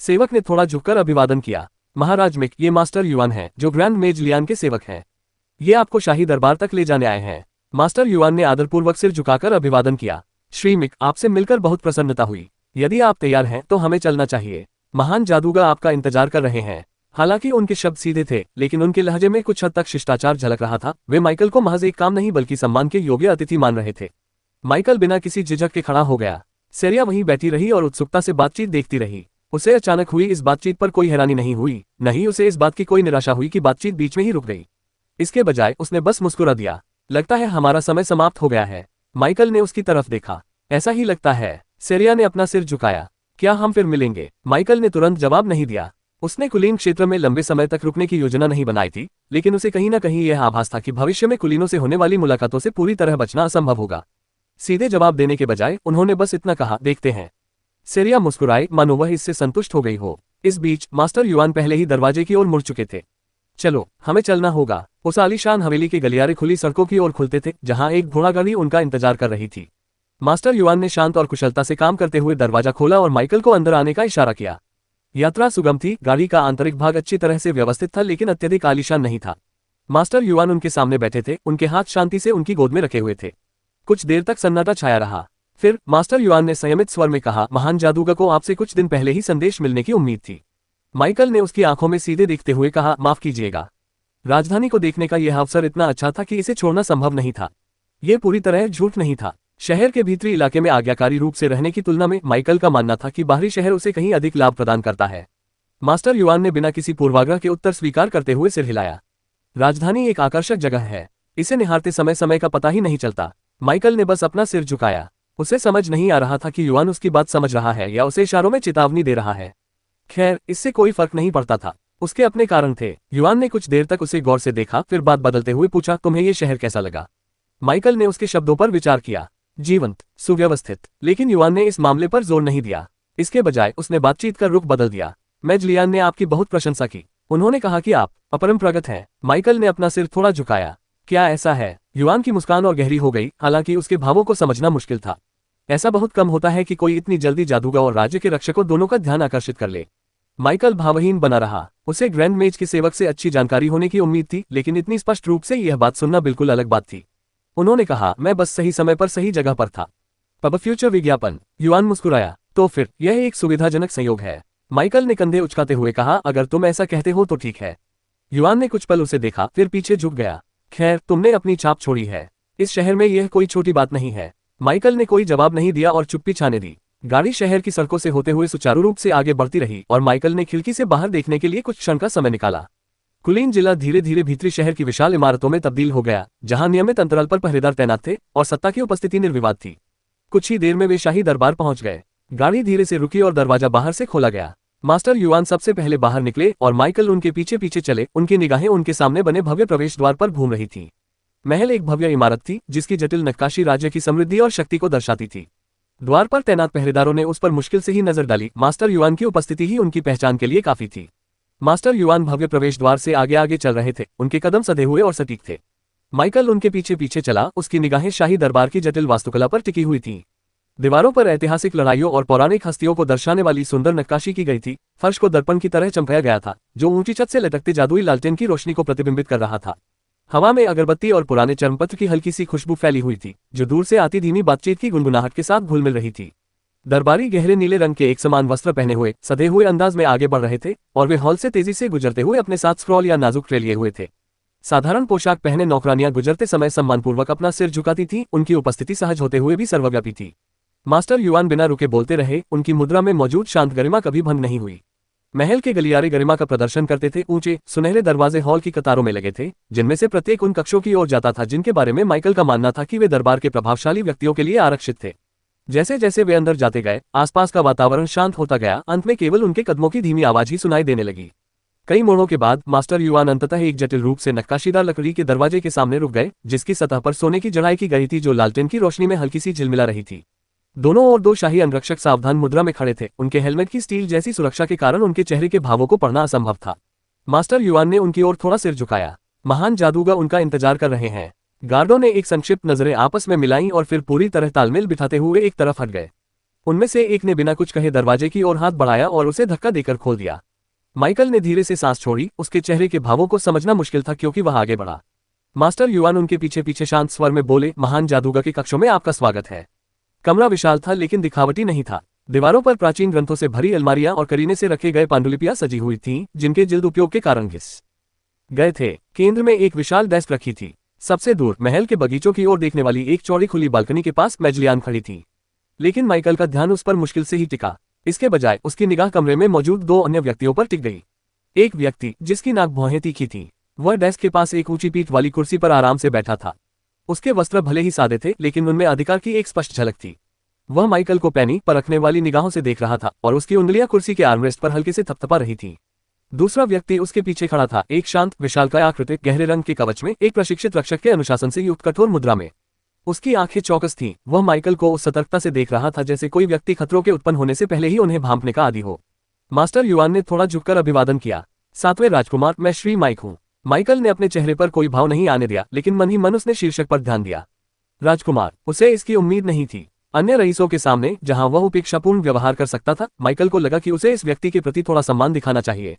सेवक ने थोड़ा झुककर अभिवादन किया। महाराज मिक, ये मास्टर युआन हैं, जो ग्रैंड मेज लियान के सेवक हैं। ये आपको शाही दरबार तक ले जाने आए हैं। मास्टर युआन ने आदरपूर्वक सिर झुकाकर अभिवादन किया। श्री मिक, आपसे मिलकर बहुत प्रसन्नता हुई। यदि आप तैयार हैं तो हमें चलना चाहिए। महान जादूगर आपका इंतजार कर रहे हैं। हालांकि उनके शब्द सीधे थे, लेकिन उनके लहजे में कुछ हद तक शिष्टाचार झलक रहा था। वे माइकल को महज एक काम नहीं बल्कि सम्मान के योग्य अतिथि मान रहे थे। माइकल बिना किसी झिझक के खड़ा हो गया। सेरिया वहीं बैठी रही और उत्सुकता से बातचीत देखती रही। उसे अचानक हुई इस बातचीत पर कोई हैरानी नहीं हुई, न ही उसे इस बात की कोई निराशा हुई कि बातचीत बीच में ही रुक गई। इसके बजाय उसने बस मुस्कुरा दिया। लगता है हमारा समय समाप्त हो गया है। माइकल ने उसकी तरफ देखा। ऐसा ही लगता है। सेरिया ने अपना सिर झुकाया। क्या हम फिर मिलेंगे? माइकल ने तुरंत जवाब नहीं दिया। उसने कुलीन क्षेत्र में लंबे समय तक रुकने की योजना नहीं बनाई थी, लेकिन उसे कहीं न कहीं यह आभास था कि भविष्य में कुलीनों से होने वाली मुलाकातों से पूरी तरह बचना असंभव होगा। सीधे जवाब देने के बजाय उन्होंने बस इतना कहा, देखते हैं। सेरिया मुस्कुराई, मानो वह इससे संतुष्ट हो गई हो। इस बीच मास्टर युआन पहले ही दरवाजे की ओर मुड़ चुके थे। चलो, हमें चलना होगा। उस आलीशान हवेली के गलियारे खुली सड़कों की ओर खुलते थे, जहां एक घोड़ागाड़ी उनका इंतजार कर रही थी। मास्टर युआन ने शांत और कुशलता से काम करते हुए दरवाजा खोला और माइकल को अंदर आने का इशारा किया। यात्रा सुगम थी। गाड़ी का आंतरिक भाग अच्छी तरह से व्यवस्थित था, लेकिन अत्यधिक आलीशान नहीं था। मास्टर युआन उनके सामने बैठे थे, उनके हाथ शांति से उनकी गोद में रखे हुए थे। कुछ देर तक सन्नाटा छाया रहा। फिर मास्टर युआन ने संयमित स्वर में कहा, महान जादूगर को आपसे कुछ दिन पहले ही संदेश मिलने की उम्मीद थी। माइकल ने उसकी आंखों में सीधे देखते हुए कहा, माफ कीजिएगा। राजधानी को देखने का यह अवसर इतना अच्छा था कि इसे छोड़ना संभव नहीं था। यह पूरी तरह झूठ नहीं था। शहर के भीतरी इलाके में आज्ञाकारी रूप से रहने की तुलना में माइकल का मानना था कि बाहरी शहर उसे कहीं अधिक लाभ प्रदान करता है। मास्टर युआन ने बिना किसी पूर्वाग्रह के उत्तर स्वीकार करते हुए सिर हिलाया। राजधानी एक आकर्षक जगह है। इसे निहारते समय समय का पता ही नहीं चलता। माइकल ने बस अपना सिर झुकाया। उसे समझ नहीं आ रहा था कि युआन उसकी बात समझ रहा है या उसे इशारों में चेतावनी दे रहा है। खैर, इससे कोई फर्क नहीं पड़ता था। उसके अपने कारण थे। युआन ने कुछ देर तक उसे गौर से देखा, फिर बात बदलते हुए पूछा, तुम्हें ये शहर कैसा लगा? माइकल ने उसके शब्दों पर विचार किया। जीवंत, सुव्यवस्थित। लेकिन युआन ने इस मामले पर जोर नहीं दिया। इसके बजाय उसने बातचीत का रुख बदल दिया। मैजलियान ने आपकी बहुत प्रशंसा की। उन्होंने कहा कि आप अपरंपरागत हैं। माइकल ने अपना सिर थोड़ा झुकाया। क्या ऐसा है? युआन की मुस्कान और गहरी हो गई, हालांकि उसके भावों को समझना मुश्किल था। ऐसा बहुत कम होता है कि कोई इतनी जल्दी जादूगर और राज्य के रक्षकों दोनों का ध्यान आकर्षित कर ले। माइकल भावहीन बना रहा। उसे ग्रैंड मेज के सेवक से अच्छी जानकारी होने की उम्मीद थी, लेकिन इतनी स्पष्ट रूप से यह बात सुनना बिल्कुल अलग बात थी। उन्होंने कहा, मैं बस सही समय पर सही जगह पर था। पब फ्यूचर विज्ञापन। युआन मुस्कुराया। तो फिर यह एक सुविधाजनक संयोग है। माइकल ने कंधे उचकाते हुए कहा, अगर तुम ऐसा कहते हो तो ठीक है। युआन ने कुछ पल उसे देखा, फिर पीछे झुक गया। खैर, तुमने अपनी छाप छोड़ी है। इस शहर में यह कोई छोटी बात नहीं है। माइकल ने कोई जवाब नहीं दिया और चुप्पी छाने दी। गाड़ी शहर की सड़कों से होते हुए सुचारू रूप से आगे बढ़ती रही और माइकल ने खिड़की से बाहर देखने के लिए कुछ क्षण का समय निकाला। कुलीन जिला धीरे धीरे भीतरी शहर की विशाल इमारतों में तब्दील हो गया, जहां नियमित अंतराल पर पहरेदार तैनात थे और सत्ता की उपस्थिति निर्विवाद थी। कुछ ही देर में वे शाही दरबार पहुंच गए। गाड़ी धीरे से रुकी और दरवाजा बाहर से खोला गया। मास्टर युआन सबसे पहले बाहर निकले और माइकल उनके पीछे पीछे चले। उनकी निगाहें उनके सामने बने भव्य प्रवेश द्वार पर घूम रही थी। महल एक भव्य इमारत थी, जिसकी जटिल नक्काशी राज्य की समृद्धि और शक्ति को दर्शाती थी। द्वार पर तैनात पहरेदारों ने उस पर मुश्किल से ही नजर डाली। मास्टर युआन की उपस्थिति ही उनकी पहचान के लिए काफी थी। मास्टर युआन भव्य प्रवेश द्वार से आगे आगे चल रहे थे। उनके कदम सधे हुए और सटीक थे। माइकल उनके पीछे पीछे चला। उसकी निगाहें शाही दरबार की जटिल वास्तुकला पर टिकी हुई थीं। दीवारों पर ऐतिहासिक लड़ाइयों और पौराणिक हस्तियों को दर्शाने वाली सुंदर नक्काशी की गई थी। फर्श को दर्पण की तरह चमकाया गया था, जो ऊंची छत से लटकते जादुई लालटेन की रोशनी को प्रतिबिंबित कर रहा था। हवा में अगरबत्ती और पुराने चर्मपत्र की हल्की सी खुशबू फैली हुई थी, जो दूर से आती धीमी बातचीत की गुनगुनाहट के साथ घुल मिल रही थी। दरबारी गहरे नीले रंग के एक समान वस्त्र पहने हुए सधे हुए अंदाज में आगे बढ़ रहे थे और वे हॉल से तेजी से गुजरते हुए अपने साथ स्क्रॉल या नाजुक ट्रे लिए हुए थे। साधारण पोशाक पहने नौकरानियां गुजरते समय सम्मानपूर्वक अपना सिर झुकाती थीं। उनकी उपस्थिति सहज होते हुए भी सर्वव्यापी थी। मास्टर युआन बिना रुके बोलते रहे। उनकी मुद्रा में मौजूद शांत गरिमा कभी भंग नहीं हुई। महल के गलियारे गरिमा का प्रदर्शन करते थे। ऊंचे सुनहरे दरवाजे हॉल की कतारों में लगे थे, जिनमें से प्रत्येक उन कक्षों की ओर जाता था जिनके बारे में माइकल का मानना था कि वे दरबार के प्रभावशाली व्यक्तियों के लिए आरक्षित थे। जैसे जैसे वे अंदर जाते गए, आसपास का वातावरण शांत होता गया। अंत में केवल उनके कदमों की धीमी आवाज ही सुनाई देने लगी। कई मोड़ों के बाद मास्टर युआन अंततः एक जटिल रूप से नक्काशीदार लकड़ी के दरवाजे के सामने रुक गए, जिसकी सतह पर सोने की जड़ाई की गई थी, जो लालटेन की रोशनी में हल्की सी झिलमिला रही थी। दोनों ओर दो शाही अंगरक्षक सावधान मुद्रा में खड़े थे। उनके हेलमेट की स्टील जैसी सुरक्षा के कारण उनके चेहरे के भावों को पढ़ना असंभव था। मास्टर युआन ने उनकी ओर थोड़ा सिर झुकाया। महान जादूगर उनका इंतजार कर रहे हैं। गार्डों ने एक संक्षिप्त नजरें आपस में मिलाईं और फिर पूरी तरह तालमेल बिठाते हुए एक तरफ हट गए। उनमें से एक ने बिना कुछ कहे दरवाजे की ओर हाथ बढ़ाया और उसे धक्का देकर खोल दिया। माइकल ने धीरे से सांस छोड़ी। उसके चेहरे के भावों को समझना मुश्किल था, क्योंकि वह आगे बढ़ा। मास्टर युआन उनके पीछे पीछे शांत स्वर में बोले, महान जादूगर के कक्षों में आपका स्वागत है। कमरा विशाल था, लेकिन दिखावटी नहीं था। दीवारों पर प्राचीन ग्रंथों से भरी अलमारियां और करीने से रखे गए पांडुलिपियां सजी हुई थीं, जिनके जिल्द उपयोग के कारण घिस गए थे। केंद्र में एक विशाल डेस्क रखी थी। सबसे दूर महल के बगीचों की ओर देखने वाली एक चौड़ी खुली बालकनी के पास मैजलियान खड़ी थी, लेकिन माइकल का ध्यान उस पर मुश्किल से ही टिका। इसके बजाय उसकी निगाह कमरे में मौजूद दो अन्य व्यक्तियों पर टिक गई। एक व्यक्ति, जिसकी नाक भौहें तीखी थीं, वह डेस्क के पास एक ऊंची पीठ वाली कुर्सी पर आराम से बैठा था। उसके वस्त्र भले ही सादे थे, लेकिन उनमें अधिकार की एक स्पष्ट झलक थी। वह माइकल को पैनी परखने वाली निगाहों से देख रहा था और उसकी उंगलियां कुर्सी के आर्मरेस्ट पर हल्के से थपथपा रही थीं। दूसरा व्यक्ति उसके पीछे खड़ा था, एक शांत विशालकाय आकृति, गहरे रंग के कवच में, एक प्रशिक्षित रक्षक के अनुशासन से युक्त कठोर मुद्रा में। उसकी आंखें चौकस थीं। वह माइकल को उस सतर्कता से देख रहा था जैसे कोई व्यक्ति खतरों के उत्पन्न होने से पहले ही उन्हें भांपने का आदी हो। मास्टर युआन ने थोड़ा झुककर अभिवादन किया। सातवें राजकुमार, मैं श्री माइक हूँ। माइकल ने अपने चेहरे पर कोई भाव नहीं आने दिया, लेकिन मन ही मन उसने शीर्षक पर ध्यान दिया। राजकुमार, उसे इसकी उम्मीद नहीं थी। अन्य रईसों के सामने, जहां वह उपेक्षापूर्ण व्यवहार कर सकता था, माइकल को लगा कि उसे इस व्यक्ति के प्रति थोड़ा सम्मान दिखाना चाहिए।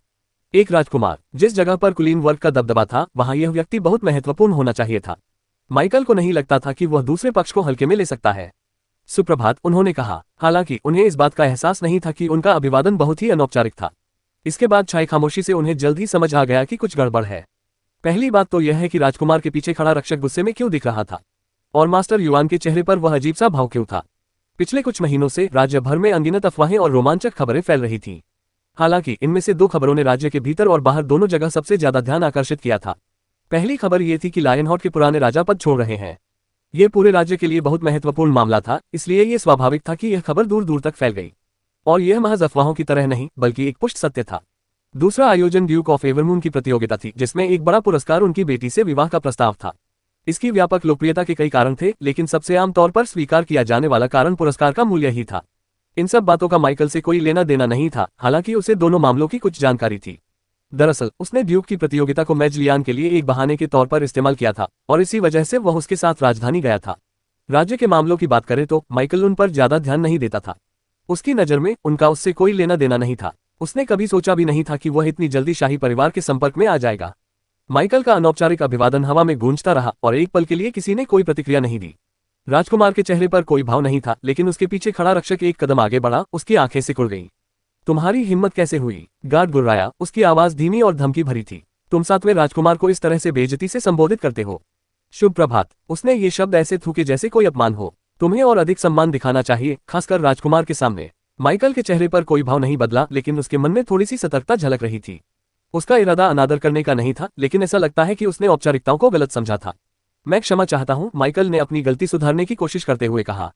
एक राजकुमार, जिस जगह पर कुलीन वर्ग का दबदबा था, वहां यह व्यक्ति बहुत महत्वपूर्ण होना चाहिए था। माइकल को नहीं लगता था कि वह दूसरे पक्ष को हल्के में ले सकता है। सुप्रभात, उन्होंने कहा। हालांकि उन्हें इस बात का एहसास नहीं था कि उनका अभिवादन बहुत ही अनौपचारिक था। इसके बाद छाई खामोशी से उन्हें जल्द ही समझ आ गया कि कुछ गड़बड़ है। पहली बात तो यह है कि राजकुमार के पीछे खड़ा रक्षक गुस्से में क्यों दिख रहा था, और मास्टर युआन के चेहरे पर वह अजीब सा भाव क्यों था। पिछले कुछ महीनों से राज्य भर में अनगिनत अफवाहें और रोमांचक खबरें फैल रही थीं। हालांकि इनमें से दो खबरों ने राज्य के भीतर और बाहर दोनों जगह सबसे ज्यादा ध्यान आकर्षित किया था। पहली खबर ये थी कि लायनहॉट के पुराने राजा पद छोड़ रहे हैं। ये पूरे राज्य के लिए बहुत महत्वपूर्ण मामला था, इसलिए ये स्वाभाविक था कि यह खबर दूर दूर तक फैल गई। और यह महज अफवाहों की तरह नहीं बल्कि एक पुष्ट सत्य था। दूसरा आयोजन ड्यूक ऑफ एवरमून की प्रतियोगिता थी, जिसमें एक बड़ा पुरस्कार उनकी बेटी से विवाह का प्रस्ताव था। इसकी व्यापक लोकप्रियता के कई कारण थे, लेकिन सबसे आम तौर पर स्वीकार किया जाने वाला कारण पुरस्कार का मूल्य ही था। इन सब बातों का माइकल से कोई लेना देना नहीं था, हालांकि उसे दोनों मामलों की कुछ जानकारी थी। दरअसल उसने ड्यूक की प्रतियोगिता को मैज लियान के लिए एक बहाने के तौर पर इस्तेमाल किया था, और इसी वजह से वह उसके साथ राजधानी गया था। राज्य के मामलों की बात करें तो माइकल उन पर ज्यादा ध्यान नहीं देता था। उसकी नज़र में उनका उससे कोई लेना देना नहीं था। उसने कभी सोचा भी नहीं था कि वह इतनी जल्दी शाही परिवार के संपर्क में आ जाएगा। माइकल का अनौपचारिक अभिवादन हवा में गूंजता रहा और एक पल के लिए किसी ने कोई प्रतिक्रिया नहीं दी। राजकुमार के चेहरे पर कोई भाव नहीं था, लेकिन उसके पीछे खड़ा रक्षक एक कदम आगे बढ़ा। उसकी आंखें सिकुड़ गईं। तुम्हारी हिम्मत कैसे हुई? गार्ड गुर्राया। उसकी आवाज धीमी और धमकी भरी थी। तुम सातवें राजकुमार को इस तरह से बेइज्जती से संबोधित करते हो? शुभ प्रभात। उसने ये शब्द ऐसे थूके जैसे कोई अपमान हो। तुम्हें और अधिक सम्मान दिखाना चाहिए, खासकर राजकुमार के सामने। माइकल के चेहरे पर कोई भाव नहीं बदला, लेकिन उसके मन में थोड़ी सी सतर्कता झलक रही थी। उसका इरादा अनादर करने का नहीं था, लेकिन ऐसा लगता है कि उसने औपचारिकताओं को गलत समझा था। मैं क्षमा चाहता हूं, माइकल ने अपनी गलती सुधारने की कोशिश करते हुए कहा।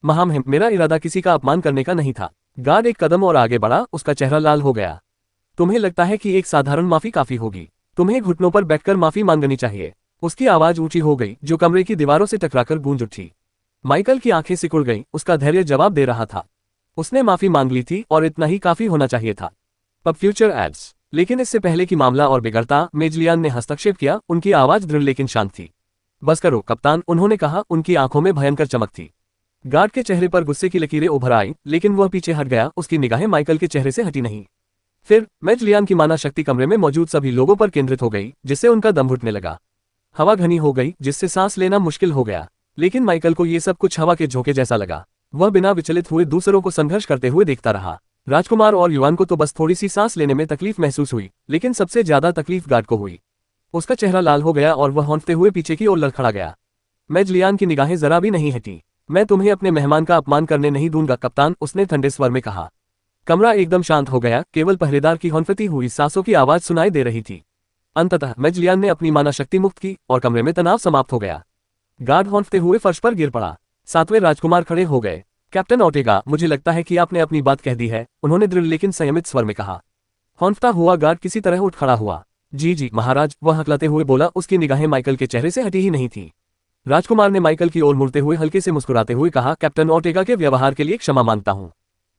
महामहिम, मेरा इरादा किसी का अपमान करने का नहीं था। गार्ड एक कदम और आगे बढ़ा। उसका चेहरा लाल हो गया। तुम्हें लगता है कि एक साधारण माफी काफी होगी? तुम्हें घुटनों पर बैठकर माफी मांगनी चाहिए। उसकी आवाज ऊंची हो गई, जो कमरे की दीवारों से टकराकर गूंज उठी। माइकल की आंखें सिकुड़ गईं। उसका धैर्य जवाब दे रहा था। उसने माफी मांग ली थी और इतना ही काफी होना चाहिए था। Pub future ads. लेकिन इससे पहले कि मामला और बिगड़ता, मेज लियान ने हस्तक्षेप किया। उनकी आवाज दृढ़ लेकिन शांत थी। बस करो कप्तान, उन्होंने कहा। उनकी आंखों में भयंकर चमक थी। गार्ड के चेहरे पर गुस्से की लकीरें उभर आईं, लेकिन वह पीछे हट गया। उसकी निगाहें माइकल के चेहरे से हटी नहीं। फिर मेज लियान की माना शक्ति कमरे में मौजूद सभी लोगों पर केंद्रित हो गई, जिससे उनका दम घुटने लगा। हवा घनी हो गई, जिससे सांस लेना मुश्किल हो गया। लेकिन माइकल को ये सब कुछ हवा के झोंके जैसा लगा। वह बिना विचलित हुए दूसरों को संघर्ष करते हुए देखता रहा। राजकुमार और युवान को तो बस थोड़ी सी सांस लेने में तकलीफ महसूस हुई, लेकिन सबसे ज्यादा तकलीफ गार्ड को हुई। उसका चेहरा लाल हो गया और वह हौंफते हुए पीछे की ओर लड़खड़ा गया। मेज लियान की निगाहें जरा भी नहीं हटी। मैं तुम्हें अपने मेहमान का अपमान करने नहीं दूंगा कप्तान, उसने ठंडे स्वर में कहा। कमरा एकदम शांत हो गया। केवल पहरेदार की हौंफती हुई सांसों की आवाज सुनाई दे रही थी। अंततः मेज लियान ने अपनी माना शक्ति मुक्त की और कमरे में तनाव समाप्त हो गया। गार्ड हौंफते हुए फर्श पर गिर पड़ा। सातवें राजकुमार खड़े हो गए। कैप्टन ओर्टेगा, मुझे लगता है कि आपने अपनी बात कह दी है, उन्होंने दृढ़ लेकिन संयमित स्वर में कहा। हौंफता हुआ गार्ड किसी तरह उठ खड़ा हुआ। जी महाराज, वह हकलाते हुए बोला। उसकी निगाहें माइकल के चेहरे से हटी ही नहीं थी। राजकुमार ने माइकल की ओर मुड़ते हुए हल्के से मुस्कुराते हुए कहा, कैप्टन ओर्टेगा के व्यवहार के लिए क्षमा मांगता हूं।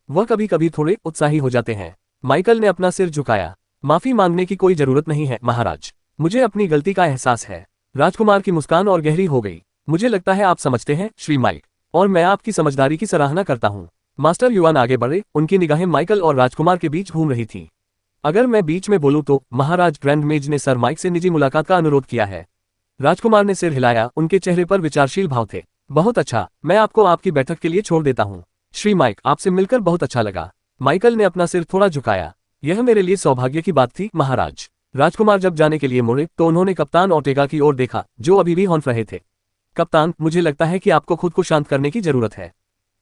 वह कभी कभी थोड़े उत्साही हो जाते हैं। माइकल ने अपना सिर झुकाया। माफी मांगने की कोई जरूरत नहीं है महाराज, मुझे अपनी गलती का एहसास है। राजकुमार की मुस्कान और गहरी हो गई। मुझे लगता है आप समझते हैं श्री माइक, और मैं आपकी समझदारी की सराहना करता हूं। मास्टर युवान आगे बढ़े। उनकी निगाहें माइकल और राजकुमार के बीच घूम रही थी। अगर मैं बीच में बोलूं तो महाराज, ग्रैंड मेज ने सर माइक से निजी मुलाकात का अनुरोध किया है। राजकुमार ने सिर हिलाया। उनके चेहरे पर विचारशील भाव थे। बहुत अच्छा, मैं आपको आपकी बैठक के लिए छोड़ देता हूं। श्री माइक, आपसे मिलकर बहुत अच्छा लगा। माइकल ने अपना सिर थोड़ा झुकाया। यह मेरे लिए सौभाग्य की बात थी महाराज। राजकुमार जब जाने के लिए मुड़े तो उन्होंने कप्तान ओर्टेगा की ओर देखा, जो अभी भी हौंफ रहे थे। कप्तान, मुझे लगता है कि आपको खुद को शांत करने की जरूरत है।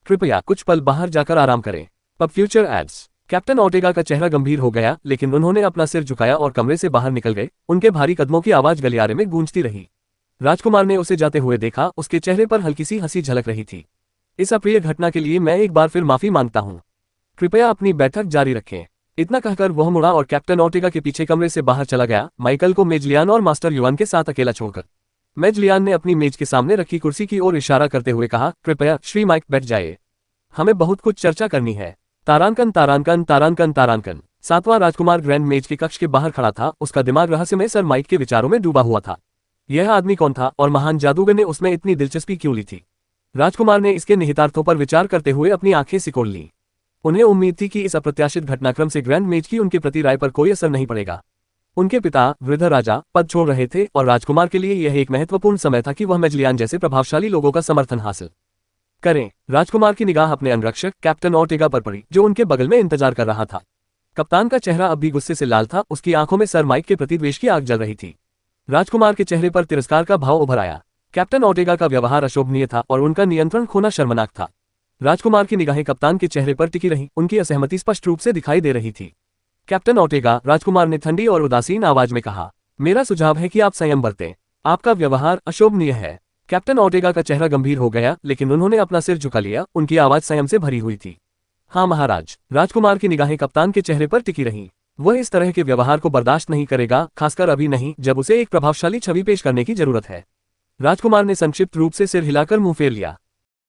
कृपया कुछ पल बाहर जाकर आराम करें। Pub future ads. Captain Ortega का चेहरा गंभीर हो गया, लेकिन उन्होंने अपना सिर झुकाया और कमरे से बाहर निकल गए। उनके भारी कदमों की आवाज गलियारे में गूंजती रही। राजकुमार ने उसे जाते हुए देखा। उसके चेहरे पर हल्की सी हंसी झलक रही थी। इस अप्रिय घटना के लिए मैं एक बार फिर माफी मांगता हूं। कृपया अपनी बैठक जारी रखें। इतना कहकर वह मुड़ा और कैप्टन ओर्टेगा के पीछे कमरे से बाहर चला गया, माइकल को मेज लियान और मास्टर युवान के साथ अकेला छोड़कर। मेज लियान ने अपनी मेज के सामने रखी कुर्सी की ओर इशारा करते हुए कहा, कृपया श्री माइक बैठ जाइए, हमें बहुत कुछ चर्चा करनी है। तारांकन तारांकन तारांकन तारांकन। सातवां राजकुमार ग्रैंड मेज के कक्ष के बाहर खड़ा था। उसका दिमाग रहस्यमय सर माइक के विचारों में डूबा हुआ था। यह आदमी कौन था और महान जादूगर ने उसमें इतनी दिलचस्पी क्यों ली थी? राजकुमार ने इसके निहितार्थों पर विचार करते हुए अपनी आंखें सिकोड़ लीं। उन्हें उम्मीद थी कि इस अप्रत्याशित घटनाक्रम से ग्रैंड मेज की उनके प्रति राय पर कोई असर नहीं पड़ेगा। उनके पिता वृद्ध राजा पद छोड़ रहे थे और राजकुमार के लिए यह एक महत्वपूर्ण समय था कि वह मेज लियान जैसे प्रभावशाली लोगों का समर्थन हासिल करें। राजकुमार की निगाह अपने अंगरक्षक कैप्टन ओर्टेगा पर पड़ी, जो उनके बगल में इंतजार कर रहा था। कप्तान का चेहरा अब भी गुस्से से लाल था। उसकी आंखों में सर माइक के प्रति द्वेष की आग जल रही थी। राजकुमार के चेहरे पर तिरस्कार का भाव उभर आया। कैप्टन ओर्टेगा का व्यवहार अशोभनीय था और उनका नियंत्रण खोना शर्मनाक था। राजकुमार की निगाहें कप्तान के चेहरे पर टिकी रहीं। उनकी असहमति स्पष्ट रूप से दिखाई दे रही थी। कैप्टन ओर्टेगा, राजकुमार ने ठंडी और उदासीन आवाज में कहा, मेरा सुझाव है कि आप संयम बरतें। आपका व्यवहार अशोभनीय है। कैप्टन ओर्टेगा का चेहरा गंभीर हो गया, लेकिन उन्होंने अपना सिर झुका लिया। उनकी आवाज संयम से भरी हुई थी। हाँ महाराज। राजकुमार की निगाहें कप्तान के चेहरे पर टिकी रहीं। वह इस तरह के व्यवहार को बर्दाश्त नहीं करेगा, खासकर अभी नहीं जब उसे एक प्रभावशाली छवि पेश करने की जरूरत है। राजकुमार ने संक्षिप्त रूप से सिर हिलाकर मुंह फेर लिया।